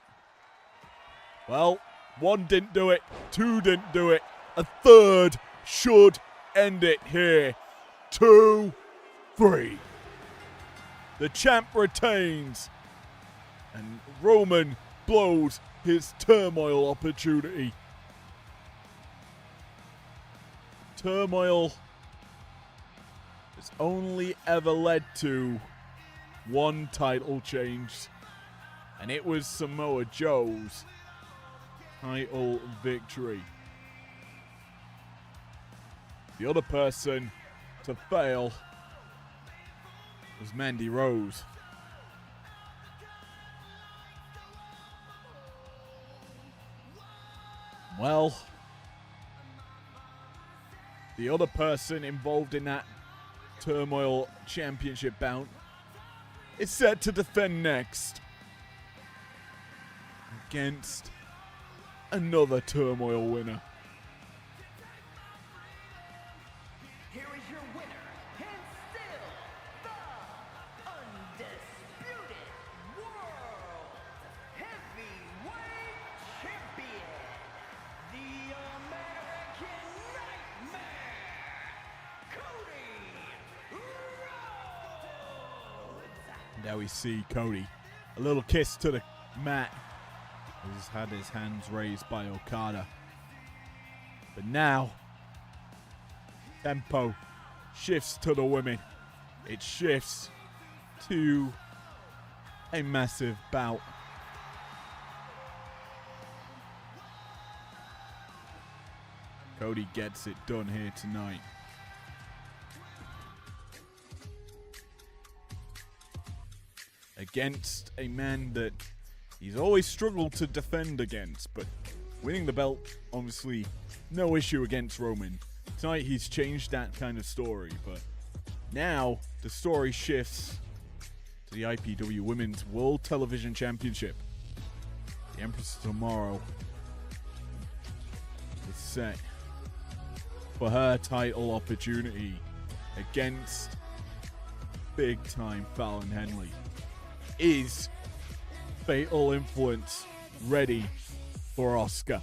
Well, 1 didn't do it. 2 didn't do it. A 3rd should end it here. 2, 3. The champ retains. And Roman blows his turmoil opportunity. Turmoil has only ever led to 1 title change. And it was Samoa Joe's title victory. The other person to fail was Mandy Rose. Well, the other person involved in that Turmoil Championship bout is set to defend next against another Turmoil winner. Here is your winner, and still the undisputed World Heavyweight Champion, the American Nightmare, Cody Rhodes. Now we see Cody. A little kiss to the mat. He's had his hands raised by Okada. But now, tempo shifts to the women. It shifts to a massive bout. Cody gets it done here tonight. Against a man that he's always struggled to defend against, but winning the belt, obviously, no issue against Roman. Tonight he's changed that kind of story, but now the story shifts to the IPW Women's World Television Championship. The Empress tomorrow is set for her title opportunity against big-time Fallon Henley. Is Fatal Influence ready for Asuka?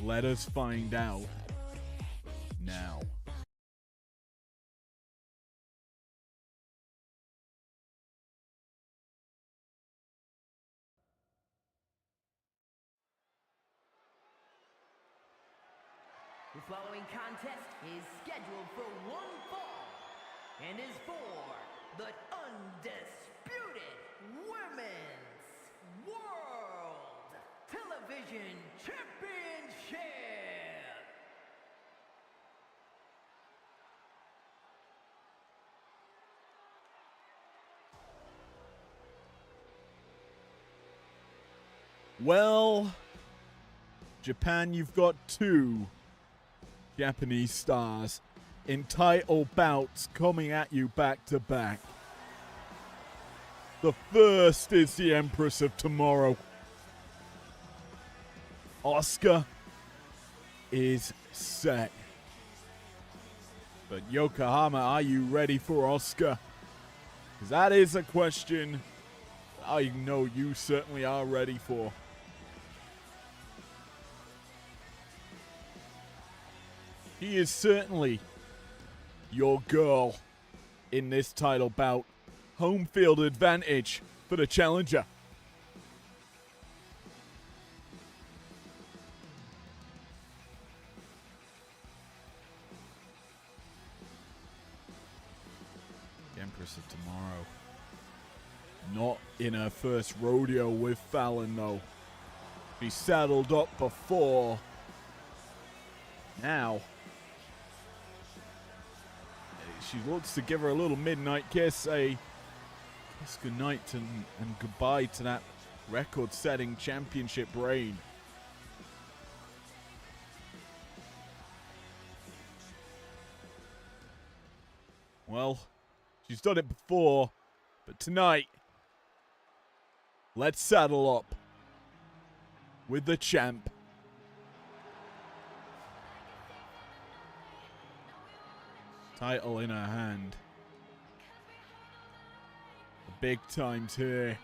Let us find out now. The following contest is scheduled for 1 fall and is for the undisputed Women's World Television Championship. Well, Japan, you've got 2 Japanese stars in title bouts coming at you back to back. The first is the Empress of Tomorrow. Asuka is set. But Yokohama, are you ready for Asuka? Because that is a question I know you certainly are ready for. He is certainly your girl in this title bout. Home field advantage for the challenger. The Empress of Tomorrow. Not in her first rodeo with Fallon, though. She saddled up before. Now, she looks to give her a little midnight kiss, a kiss goodnight and goodbye to that record-setting championship reign. Well, she's done it before, but tonight, let's saddle up with the champ. Title in her hand. The big times here.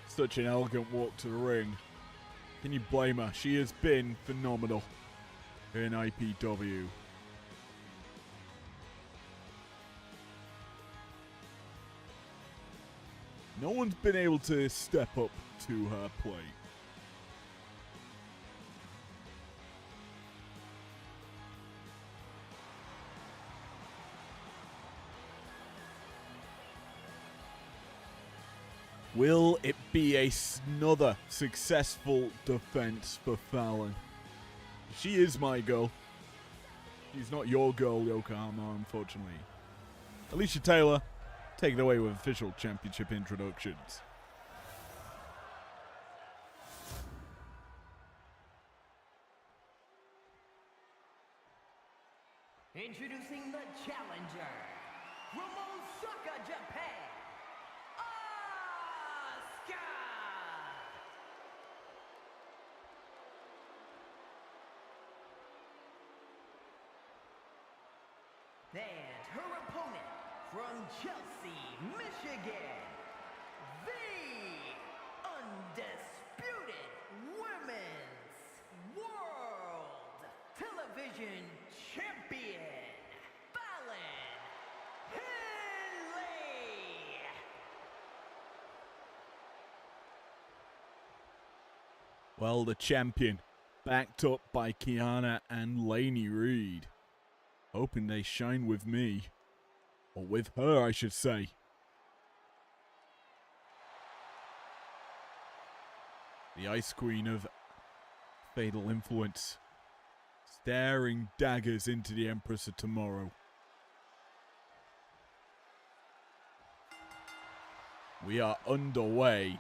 Such an elegant walk to the ring. Can you blame her? She has been phenomenal in IPW. No one's been able to step up to her plate. Will it be another successful defense for Fallon? She is my girl. She's not your girl, Yokohama, unfortunately. Alicia Taylor, take it away with official championship introductions. Introducing the challenger from Osaka, Japan, Asuka! And her opponent from Chelsea, Michigan, the undisputed Women's World Television Champion, Fallon Henley! Well, the champion, backed up by Kiana and Lainey Reed. Hoping they shine with me. Or with her, I should say. The Ice Queen of Fatal Influence. Staring daggers into the Empress of Tomorrow. We are underway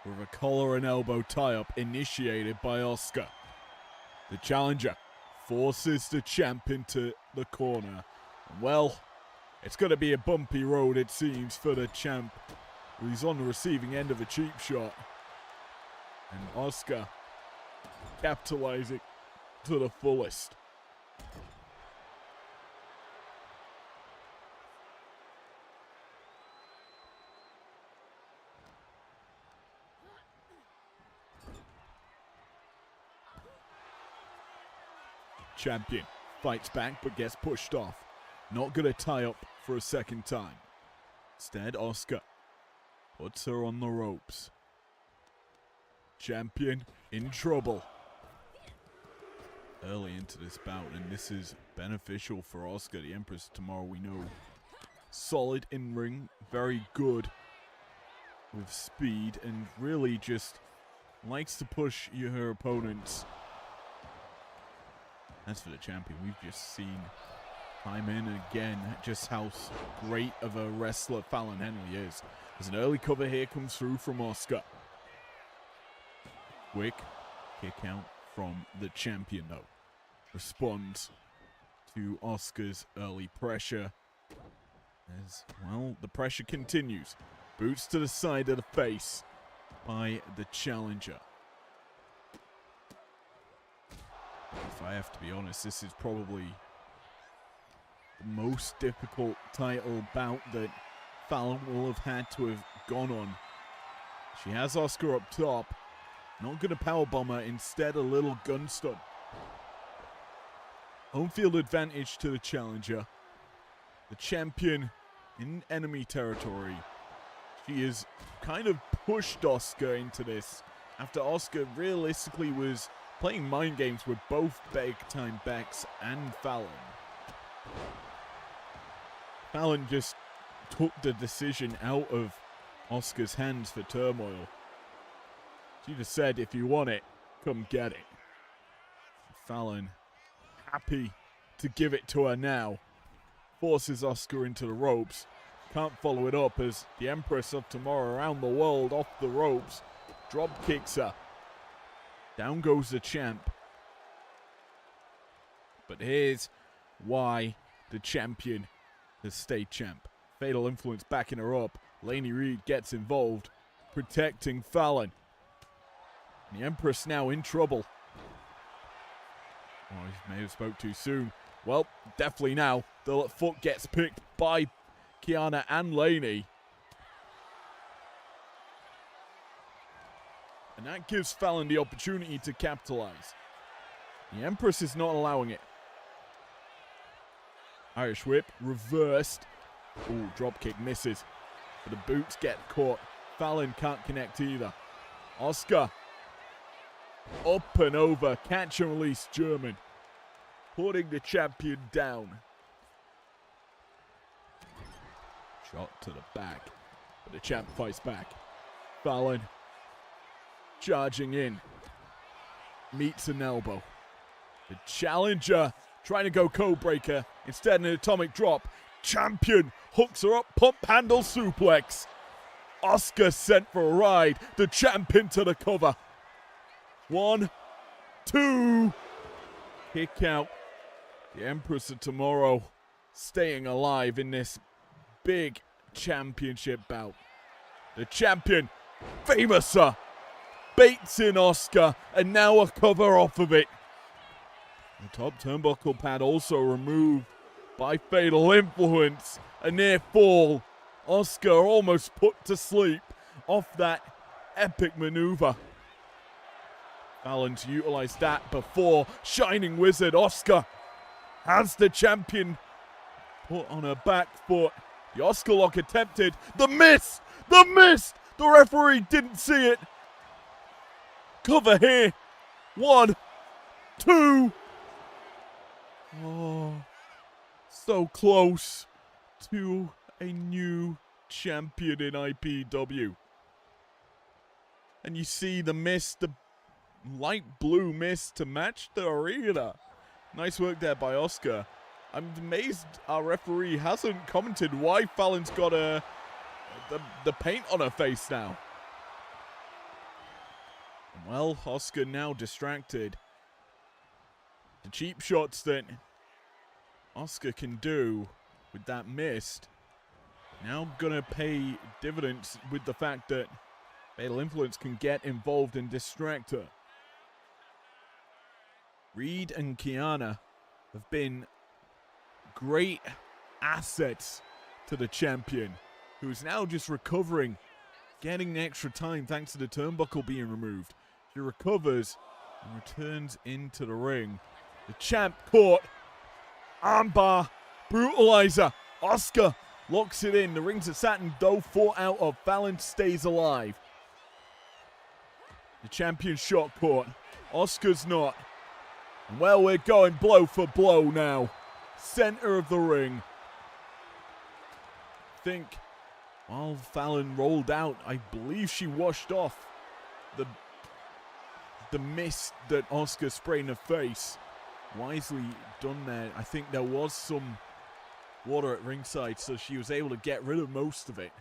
with a collar and elbow tie-up initiated by Asuka. The challenger forces the champ into the corner. Well, it's going to be a bumpy road, it seems, for the champ. He's on the receiving end of a cheap shot. And Asuka capitalizing to the fullest. Champion fights back but gets pushed off. Not gonna tie up for a second time. Instead, Asuka puts her on the ropes. Champion in trouble. Early into this bout, and this is beneficial for Asuka, the Empress tomorrow, we know. Solid in ring, very good with speed, and really just likes to push her opponents. As for the champion, we've just seen time in and again just how great of a wrestler Fallon Henley is. There's an early cover here, comes through from Asuka. Quick kick out from the champion though. Responds to Asuka's early pressure. As well, the pressure continues. Boots to the side of the face by the challenger. If I have to be honest, this is probably the most difficult title bout that Fallon will have had to have gone on. She has Asuka up top. Not going to powerbomb her, instead a little gun stun. Home field advantage to the challenger. The champion in enemy territory. She has kind of pushed Asuka into this after Asuka realistically was playing mind games with both big-time Bex and Fallon. Fallon just took the decision out of Asuka's hands for turmoil. She just said, if you want it, come get it. Fallon, happy to give it to her now, forces Asuka into the ropes. Can't follow it up as the Empress of Tomorrow around the world off the ropes. Drop kicks her. Down goes the champ. But here's why the champion has stayed champ. Fatal Influence backing her up. Laney Reed gets involved, protecting Fallon. The Empress now in trouble. Oh, he may have spoke too soon. Well, definitely now. The foot gets picked by Kiana and Laney. And that gives Fallon the opportunity to capitalize. The Empress is not allowing it. Irish whip, reversed. Ooh, dropkick misses. But the boots get caught. Fallon can't connect either. Asuka. Up and over. Catch and release German. Putting the champion down. Shot to the back. But the champ fights back. Fallon. Charging in. Meets an elbow. The challenger trying to go code breaker. Instead an atomic drop. Champion hooks her up. Pump handle suplex. Asuka sent for a ride. The champ into the cover. 1, 2. Kick out. The Empress of Tomorrow staying alive in this big championship bout. The champion, Famouser, baits in Asuka, and now a cover off of it. The top turnbuckle pad also removed by Fatal Influence. A near fall. Asuka almost put to sleep off that epic maneuver. Fallon's utilized that before. Shining Wizard Asuka has the champion put on her back foot. The Asuka lock attempted. The miss! The miss! The referee didn't see it. Cover here. 1, 2. Oh, so close to a new champion in IPW. And you see the mist, the light blue mist to match the arena. Nice work there by Asuka. I'm amazed our referee hasn't commented why Fallon's got the paint on her face now. Well, Asuka now distracted. The cheap shots that Asuka can do with that mist now gonna pay dividends with the fact that Fatal Influence can get involved and distract her. Reed and Kiana have been great assets to the champion, who's now just recovering, getting extra time thanks to the turnbuckle being removed. She recovers and returns into the ring. The champ caught. Armbar. Brutalizer. Asuka locks it in. The rings of Saturn, though, fought out of. Fallon stays alive. The champion shot caught. Asuka's not. And well, we're going blow for blow now. Center of the ring. I think while Fallon rolled out, I believe she washed off the mist that Asuka sprayed in her face. Wisely done there. I think there was some water at ringside, so she was able to get rid of most of it.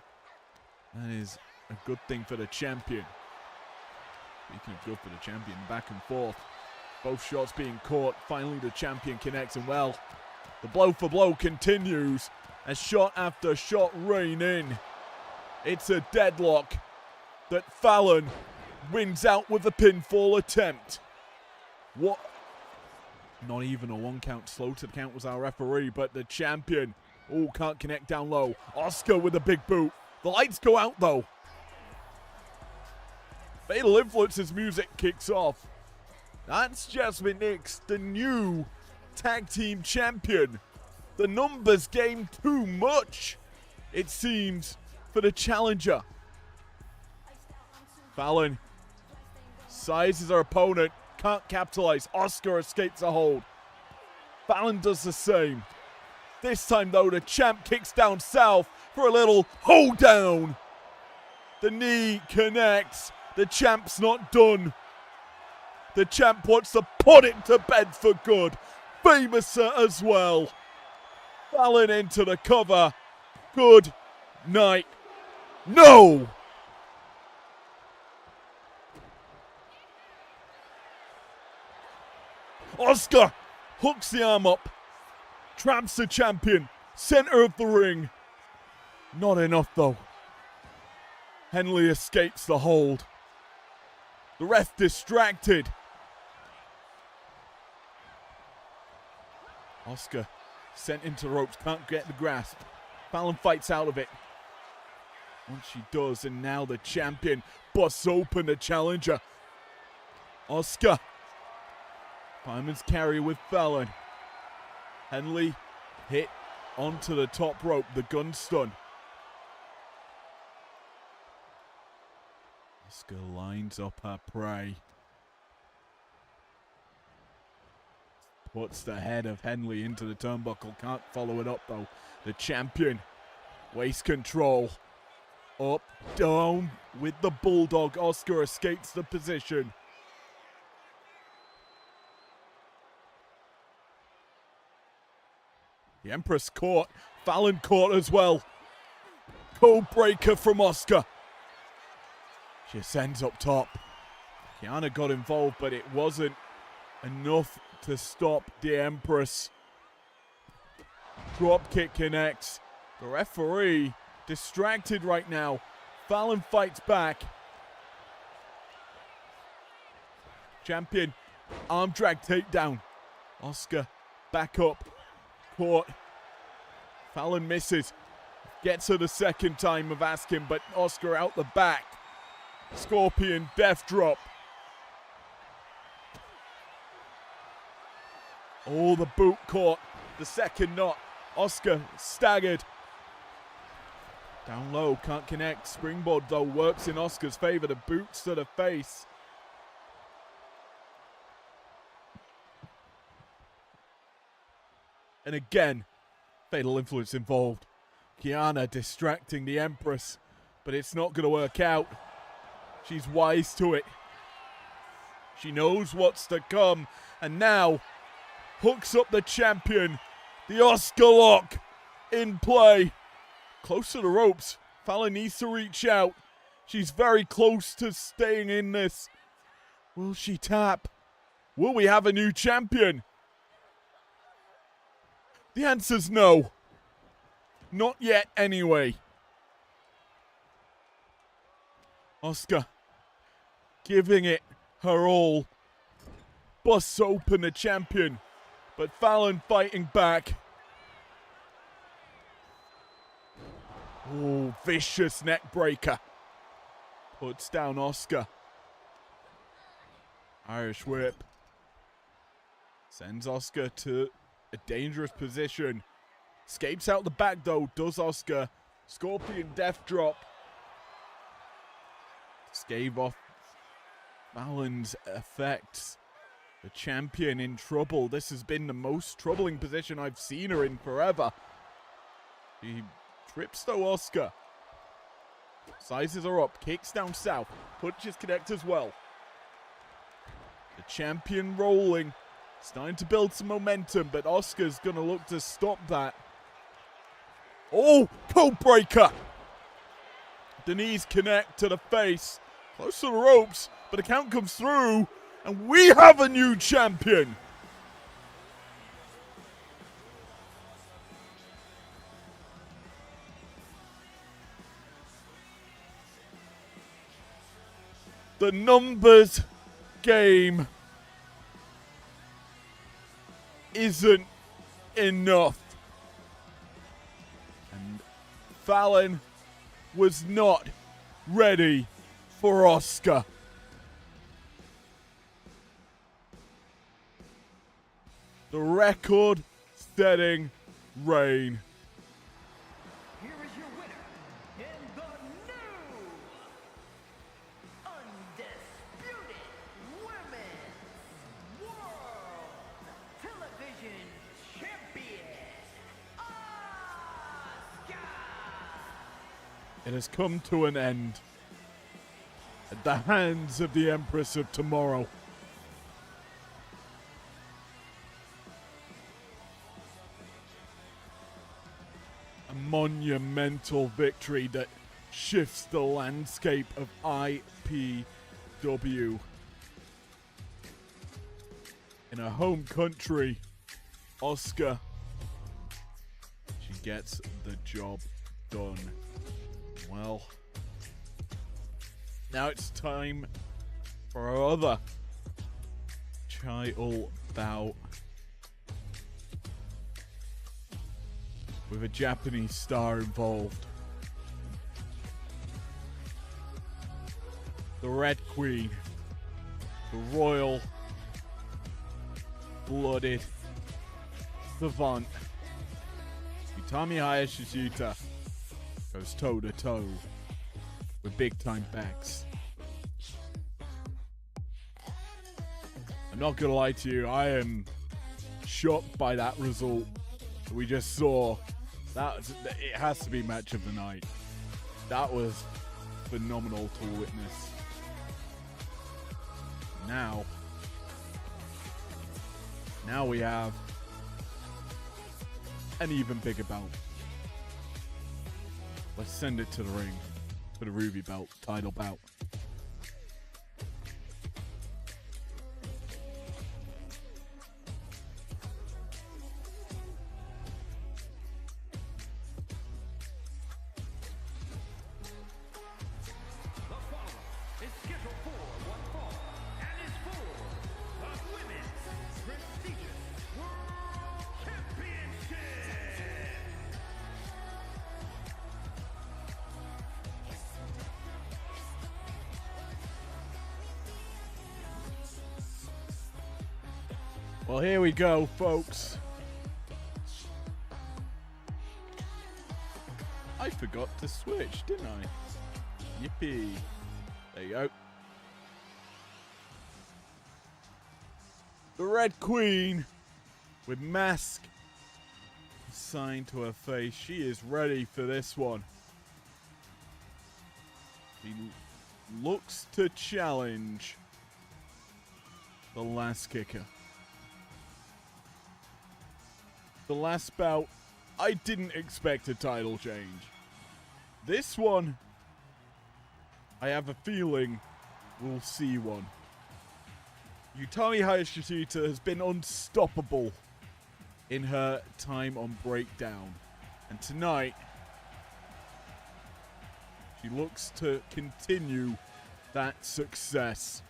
That is a good thing for the champion. Speaking of good for the champion, back and forth. Both shots being caught. Finally the champion connects, and well, the blow for blow continues as shot after shot rain in. It's a deadlock that Fallon wins out with a pinfall attempt. What? Not even a 1 count. Slow to the count was our referee, but the champion, oh, can't connect down low. Asuka with a big boot. The lights go out though. Fatal Influence's music kicks off. That's Jasmine Nix, the new tag team champion. The numbers game too much, it seems, for the challenger. Fallon sizes her opponent, can't capitalize. Asuka escapes a hold. Fallon does the same. This time though, the champ kicks down south for a little hold down. The knee connects. The champ's not done. The champ wants to put it to bed for good. Famouser as well. Fallon into the cover. Good night. No! Asuka hooks the arm up, traps the champion, center of the ring. Not enough though. Henley escapes the hold. The ref distracted. Asuka sent into the ropes, can't get the grasp. Fallon fights out of it. Once she does, and now the champion busts open the challenger. Asuka. Fireman's carry with Fallon. Henley hit onto the top rope, the gun stun. Asuka lines up her prey. Puts the head of Henley into the turnbuckle. Can't follow it up though. The champion. Waist control. Up, down with the bulldog. Asuka escapes the position. The Empress caught. Fallon caught as well. Code breaker from Asuka. She ascends up top. Kiana got involved, but it wasn't enough to stop the Empress. Drop kick connects. The referee distracted right now. Fallon fights back. Champion, arm drag takedown. Asuka back up. Caught. Fallon misses. Gets her the second time of asking, but Asuka out the back. Scorpion death drop. Oh, the boot caught. The second knot. Asuka staggered. Down low, can't connect. Springboard though works in Asuka's favor. The boots to the face. And again, fatal influence involved. Kiana distracting the Empress, but it's not going to work out. She's wise to it. She knows what's to come, and now hooks up the champion. The Asuka lock in play. Close to the ropes. Fallon needs to reach out. She's very close to staying in this. Will she tap? Will we have a new champion? The answer's no. Not yet, anyway. Asuka giving it her all. Busts open the champion, but Fallon fighting back. Oh, vicious neck breaker. Puts down Asuka. Irish whip. Sends Asuka to a dangerous position. Escapes out the back though, does Asuka. Scorpion death drop. Scave off Fallon's effects. The champion in trouble. This has been the most troubling position I've seen her in forever. She trips though Asuka. Sizes her up, kicks down south. Punches connect as well. The champion rolling. Starting to build some momentum, but Asuka's going to look to stop that. Oh, code breaker. The knees connect to the face. Close to the ropes, but a count comes through, and we have a new champion. The numbers game isn't enough. And Fallon was not ready for Asuka. The record-setting reign. Here is your winner, in the new Undisputed Women's World Television Champion, Asuka! It has come to an end at the hands of the Empress of Tomorrow. A monumental victory that shifts the landscape of IPW. in her home country, Asuka. She gets the job done. Well, now it's time for our other title bout with a Japanese star involved. The Red Queen, the royal blooded savant, Utami Hayashishita, goes toe to toe with big time Bex. I'm not gonna lie to you, I am shocked by that result that we just saw. It has to be match of the night. That was phenomenal to witness. Now we have an even bigger belt. Let's send it to the ring, to the Ruby belt, title bout. Well, here we go, folks. I forgot to switch, didn't I? Yippee. There you go. The Red Queen with mask assigned to her face. She is ready for this one. She looks to challenge the last kicker. The last bout, I didn't expect a title change. This one, I have a feeling we'll see one. Utami Hayashishita has been unstoppable in her time on Breakdown. And tonight, she looks to continue that success.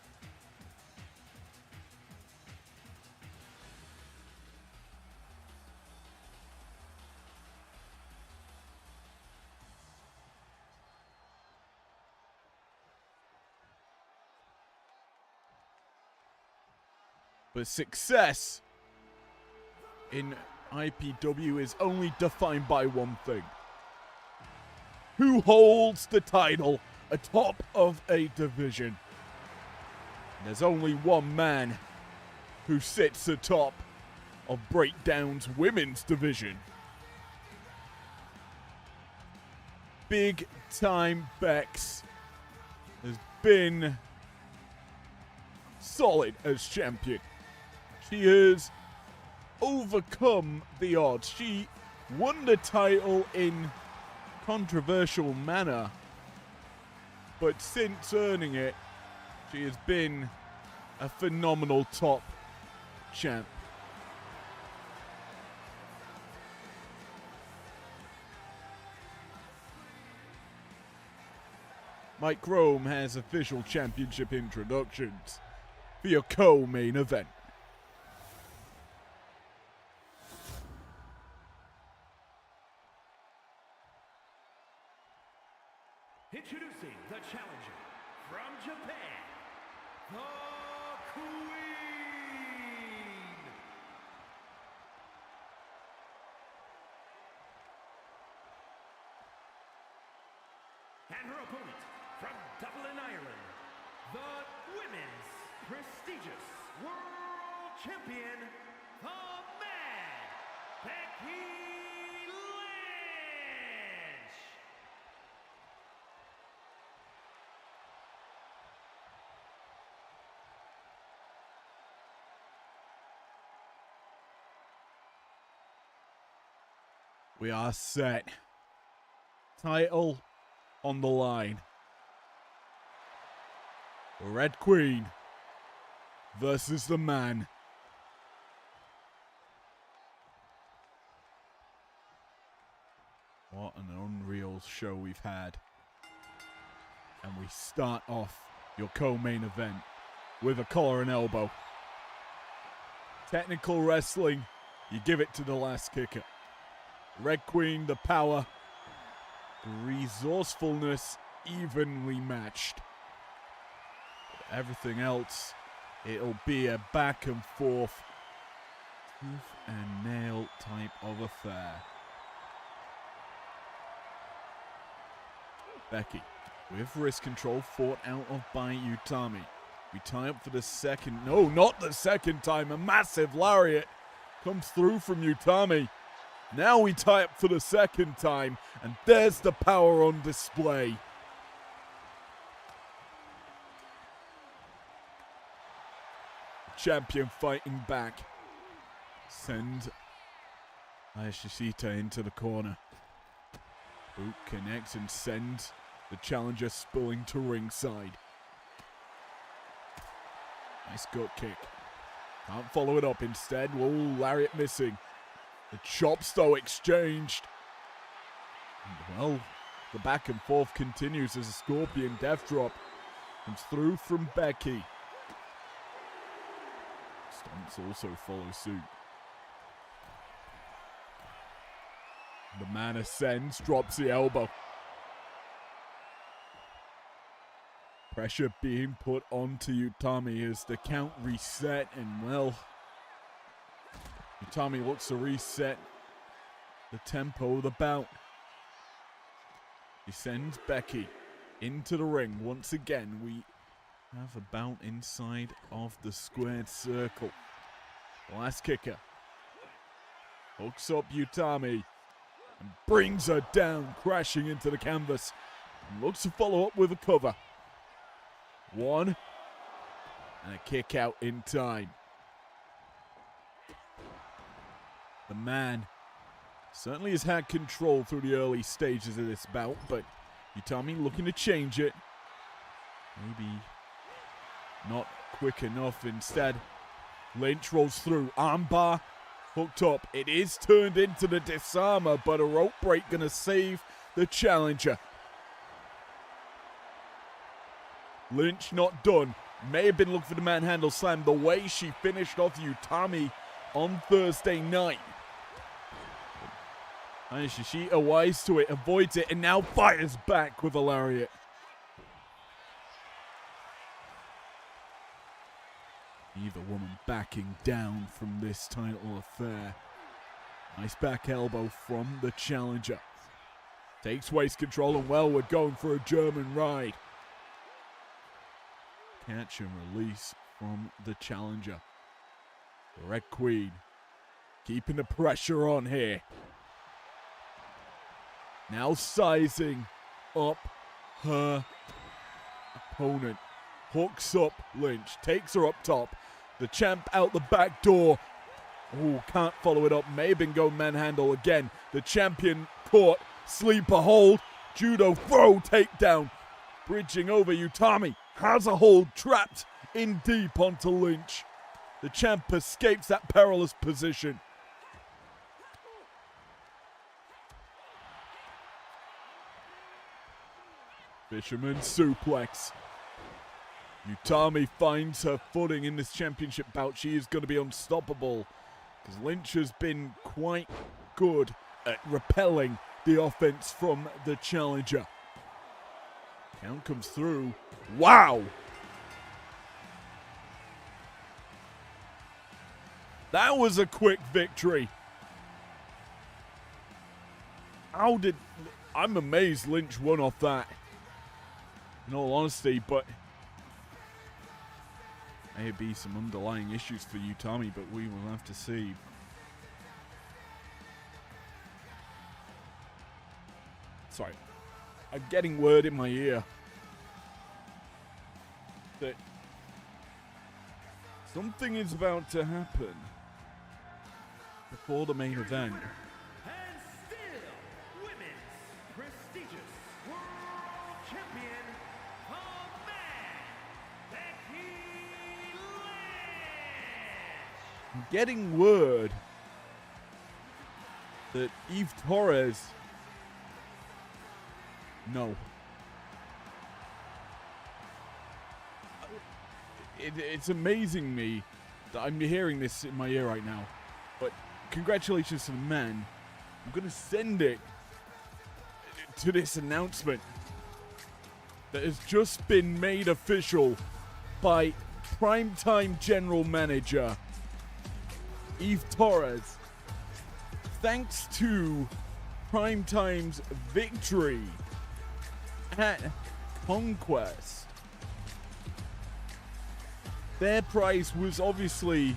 But success in IPW is only defined by one thing. Who holds the title atop of a division? And there's only one man who sits atop of Breakdown's women's division. Big Time Bex has been solid as champion. She has overcome the odds. She won the title in controversial manner, but since earning it, she has been a phenomenal top champ. Mike Rome has official championship introductions for your co-main event. Introducing the challenger from Japan, the Queen. And her opponent from Dublin, Ireland, the women's prestigious world champion, the Mad Becky Lynch. We are set. Title on the line. The Red Queen versus the man What an unreal show we've had. And we start off your co-main event with a collar and elbow. Technical wrestling, you give it to the last kicker. Red Queen, the power, the resourcefulness, evenly matched. But everything else, it'll be a back and forth, tooth and nail type of affair. Becky, with wrist control, fought out of by Utami. We tie up for the second, no, not the second time, a massive lariat comes through from Utami. Now we tie up for the second time, and there's the power on display. Champion fighting back. Send Ayashishita into the corner. Boot connects and sends the challenger spilling to ringside. Nice gut kick. Can't follow it up instead. Whoa, lariat missing. The chops though exchanged. And, well, the back and forth continues as a scorpion death drop comes through from Becky. Stomps also follow suit. The man ascends, drops the elbow. Pressure being put onto Utami as the count reset, and well, Utami looks to reset the tempo of the bout. He sends Becky into the ring. Once again, we have a bout inside of the squared circle. Last kicker. Hooks up Utami and brings her down, crashing into the canvas. And looks to follow up with a cover. One, and a kick out in time. The man certainly has had control through the early stages of this bout, but Utami looking to change it. Maybe not quick enough. Instead, Lynch rolls through. Armbar hooked up. It is turned into the disarmer, but a rope break gonna save the challenger. Lynch not done. May have been looking for the manhandle slam the way she finished off Utami on Thursday night. Ayashishita wise to it, avoids it, and now fires back with a lariat. Neither woman backing down from this title affair. Nice back elbow from the challenger. Takes waist control, and well, we're going for a German ride. Catch and release from the challenger. The Red Queen keeping the pressure on here. Now sizing up her opponent. Hooks up Lynch, takes her up top. The champ out the back door. Oh, can't follow it up. May have been going manhandle again. The champion caught. Sleeper hold. Judo throw takedown. Bridging over Utami. Has a hold trapped in deep onto Lynch. The champ escapes that perilous position. Fisherman suplex. Utami finds her footing in this championship bout. She is going to be unstoppable because Lynch has been quite good at repelling the offense from the challenger. Count comes through. Wow! That was a quick victory. I'm amazed Lynch won off that. In all honesty, but may be some underlying issues for Utami, but we will have to see. Sorry. I'm getting word in my ear that something is about to happen before the main event. And still, women's prestigious world champion, the man, Becky Lynch. I'm getting word that Eve Torres No. It's amazing me that I'm hearing this in my ear right now. But congratulations to the man. I'm going to send it to this announcement that has just been made official by Primetime General Manager Eve Torres. Thanks to Primetime's victory at Conquest, their prize was obviously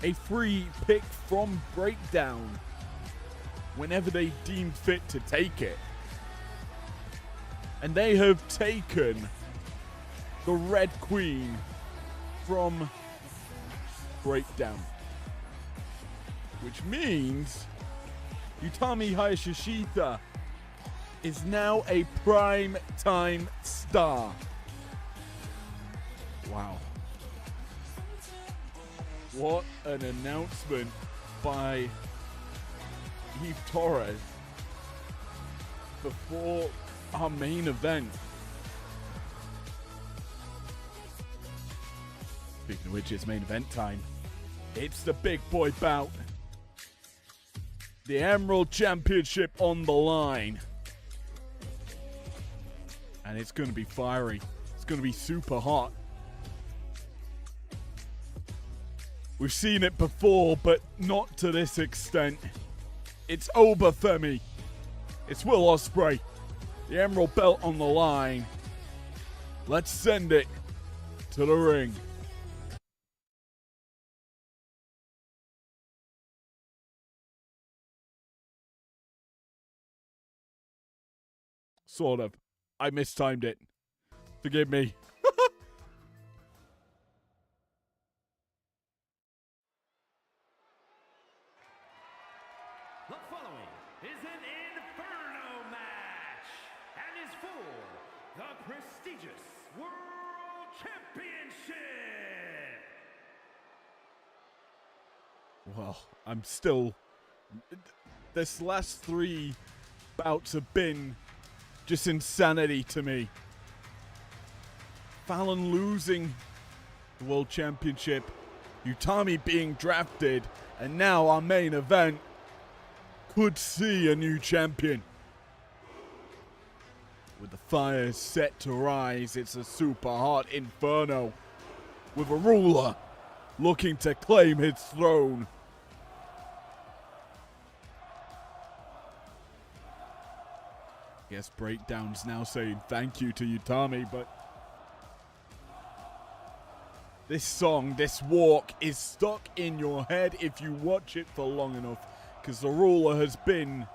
a free pick from Breakdown whenever they deemed fit to take it. And they have taken the Red Queen from Breakdown, which means Utami Hayashishita is now a prime time star. Wow. What an announcement by Eve Torres before our main event. Speaking of which, it's main event time. It's the big boy bout. The Emerald Championship on the line. And it's going to be fiery. It's going to be super hot. We've seen it before, but not to this extent. It's Oberfemi. It's Will Ospreay. The Emerald Belt on the line. Let's send it to the ring. Sort of. I mistimed it. Forgive me. The following is an Inferno match and is for the prestigious World Championship. Well, I'm still... This last three bouts have been just insanity to me. Fallon losing the World Championship, Utami being drafted, and now our main event could see a new champion. With the fires set to rise, it's a super hot Inferno with a ruler looking to claim his throne. Yes, Breakdown's now saying thank you to Utami, but this song, this walk is stuck in your head if you watch it for long enough, because the ruler has been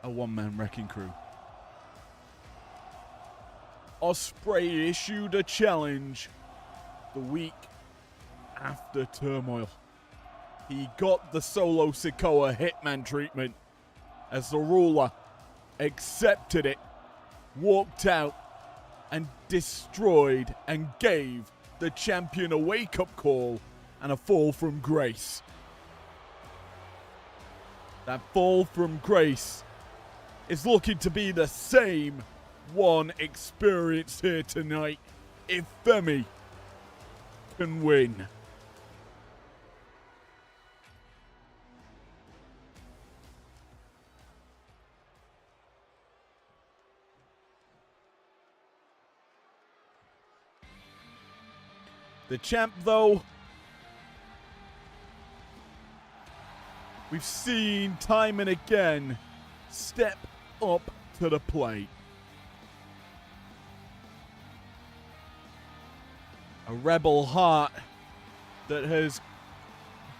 a one-man wrecking crew. Ospreay issued a challenge the week after Turmoil. He got the Solo Sikoa Hitman treatment as the ruler accepted it, walked out, and destroyed and gave the champion a wake-up call and a fall from grace. That fall from grace is looking to be the same one experienced here tonight if Femi can win. The champ, though, we've seen time and again step up to the plate. A rebel heart that has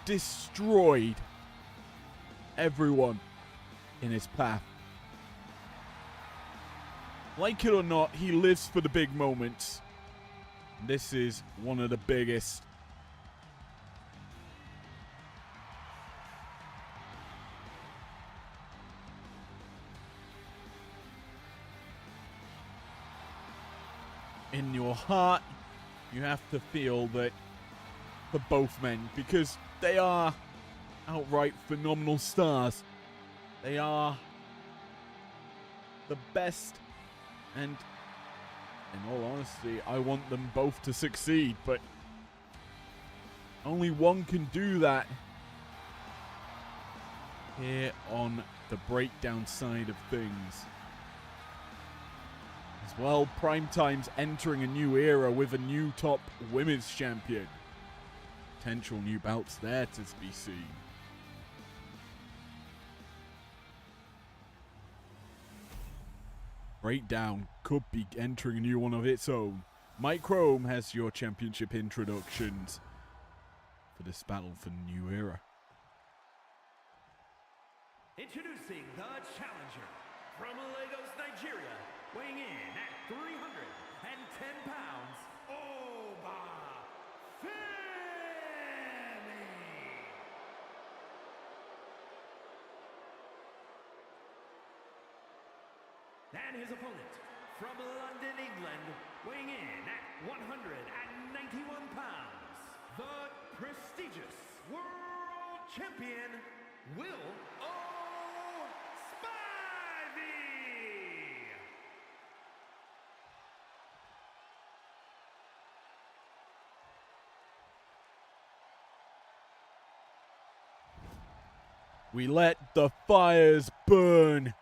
destroyed everyone in his path. Like it or not, he lives for the big moments. This is one of the biggest. In your heart, you have to feel that for both men, because they are outright phenomenal stars. They are the best And in all honesty, I want them both to succeed, but only one can do that. Here on the breakdown side of things. As well, Primetime's entering a new era with a new top women's champion. Potential new belts there to be seen. Breakdown could be entering a new one of its own. Mike Chrome has your championship introductions for this battle for the new era. Introducing the challenger from Lagos, Nigeria, weighing in at 310 pounds, Oba Femi. And his opponent from London, England, weighing in at 191 pounds, the prestigious world champion, Will We let the fires burn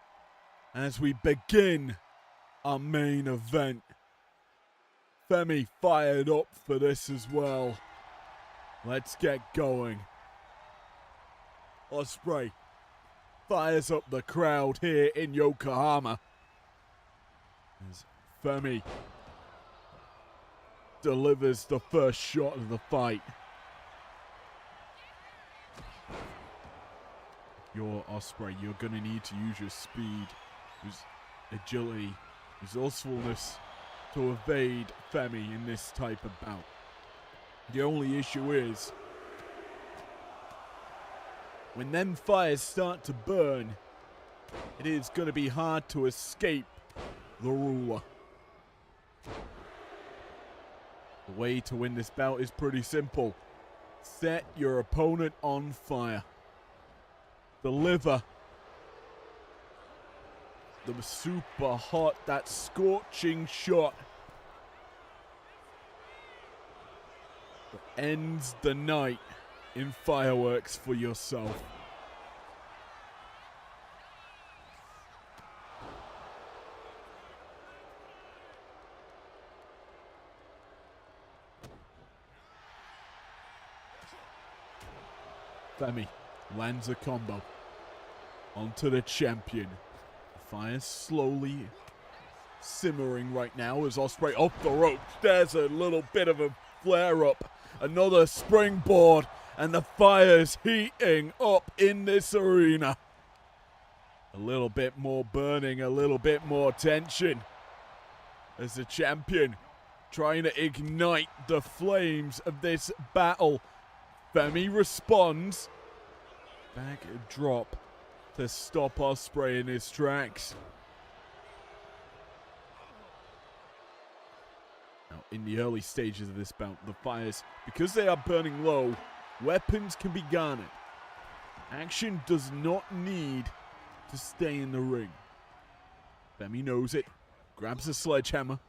as we begin our main event. Femi fired up for this as well. Let's get going. Ospreay fires up the crowd here in Yokohama as Femi delivers the first shot of the fight. You're Ospreay, you're going to need to use your speed, agility, resourcefulness to evade Femi in this type of bout. The only issue is, when them fires start to burn, it is going to be hard to escape the ruler. The way to win this bout is pretty simple. Set your opponent on fire. Deliver the super hot, that scorching shot that ends the night in fireworks for yourself. Femi lands a combo onto the champion. The fire slowly simmering right now as Ospreay off the ropes. There's a little bit of a flare up. Another springboard, and the fire's heating up in this arena. A little bit more burning, a little bit more tension as the champion trying to ignite the flames of this battle. Femi responds. Back drop to stop Ospreay in his tracks. Now, in the early stages of this bout, the fires, because they are burning low, weapons can be garnered. Action does not need to stay in the ring. Femi knows it, grabs a sledgehammer.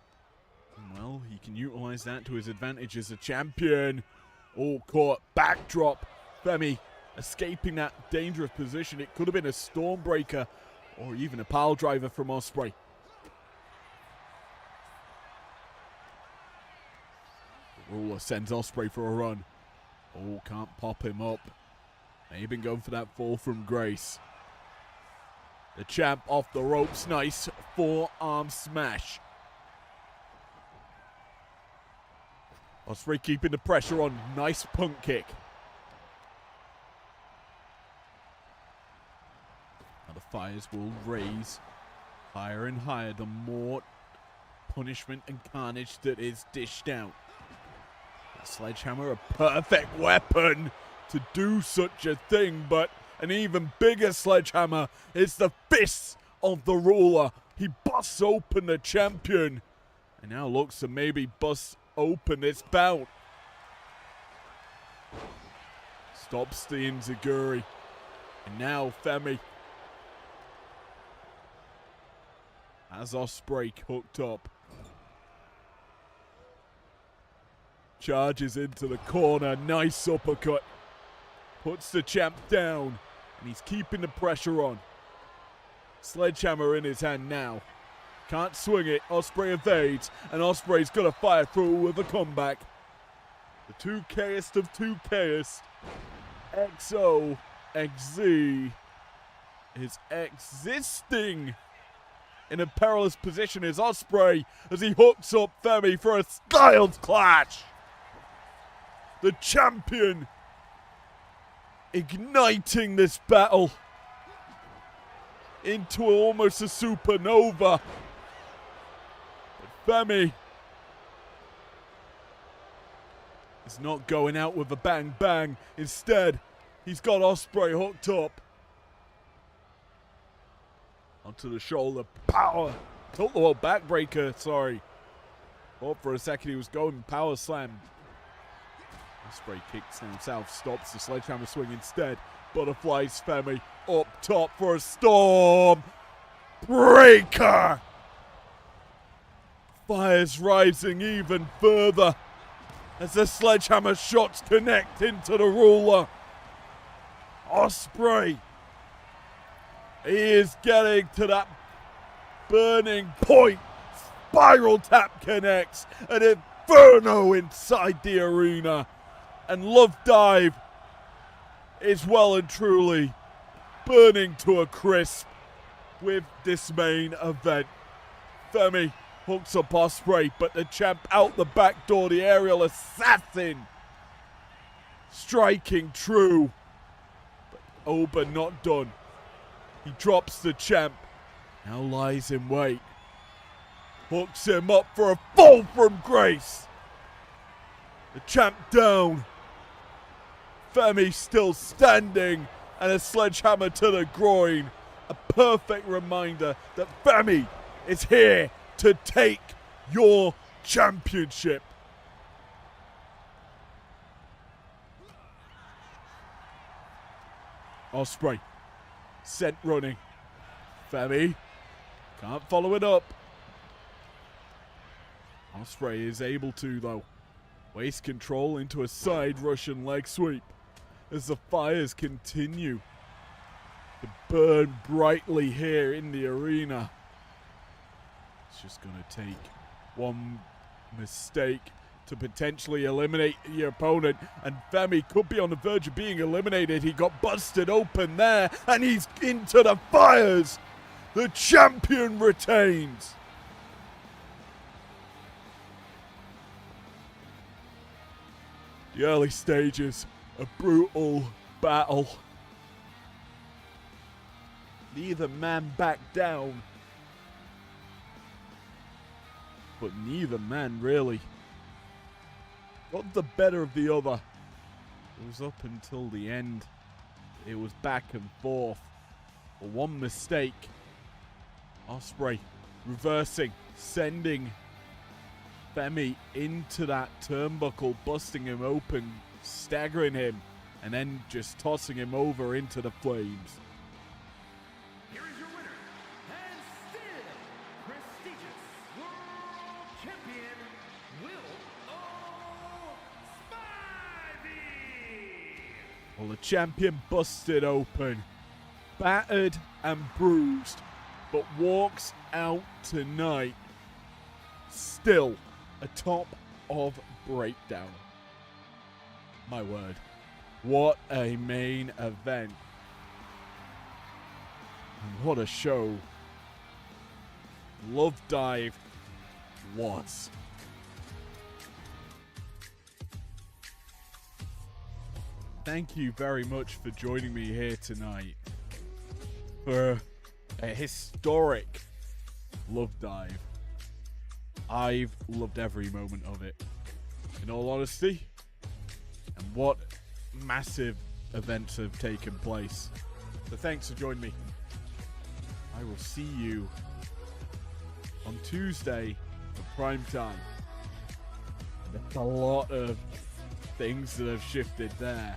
And well, he can utilize that to his advantage as a champion. All caught, backdrop. Femi escaping that dangerous position. It could have been a Stormbreaker or even a pile driver from Ospreay. The ruler sends Ospreay for a run. Oh, can't pop him up. They've been going for that fall from grace. The champ off the ropes. Nice forearm smash. Ospreay keeping the pressure on. Nice punt kick. Now the fires will raise higher and higher the more punishment and carnage that is dished out. The sledgehammer, a perfect weapon to do such a thing, but an even bigger sledgehammer is the fists of the ruler. He busts open the champion and now looks to maybe bust open this bout. Stops the enziguri. And now Femi as Ospreay hooked up. Charges into the corner. Nice uppercut. Puts the champ down. And he's keeping the pressure on. Sledgehammer in his hand now. Can't swing it. Ospreay evades. And Ospreay's going to fire through with a comeback. The 2Kist of 2Kist. XOXZ is existing in a perilous position is Ospreay as he hooks up Femi for a styled clash. The champion igniting this battle into almost a supernova. But Femi is not going out with a bang bang. Instead, he's got Ospreay hooked up. Onto the shoulder. Power. Total backbreaker, sorry. Thought for a second he was going power slam. Ospreay kicks himself, stops the sledgehammer swing instead. Butterflies Femi up top for a storm breaker. Fire's rising even further as the sledgehammer shots connect into the ruler. Ospreay, he is getting to that burning point. Spiral tap connects. An inferno inside the arena. And Love Dive is well and truly burning to a crisp with this main event. Femi hooks up Ospreay, but the champ out the back door, the aerial assassin. Striking true. But Oba not done. He drops the champ. Now lies in wait. Hooks him up for a fall from grace. The champ down. Femi still standing. And a sledgehammer to the groin. A perfect reminder that Femi is here to take your championship. Ospreay sent running. Femi can't follow it up. Ospreay is able to, though. Waist control into a side Russian leg sweep as the fires continue to burn brightly here in the arena. It's just going to take one mistake to potentially eliminate your opponent, and Femi could be on the verge of being eliminated. He got busted open there, and he's into the fires. The champion retains. The early stages, a brutal battle. Neither man backed down, but neither man really got the better of the other. It was up until the end. It was back and forth. But one mistake. Ospreay reversing, sending Femi into that turnbuckle, busting him open, staggering him, and then just tossing him over into the flames. Here is your winner, and still prestigious World Champion, Will O'Spivey. Well, the champion busted open, battered and bruised, but walks out tonight still atop of Breakdown. My word, what a main event. And what a show Love Dive was. Thank you very much for joining me here tonight for a historic Love Dive. I've loved every moment of it, in all honesty. And what massive events have taken place. So thanks for joining me. I will see you on Tuesday for prime time. There's a lot of things that have shifted there.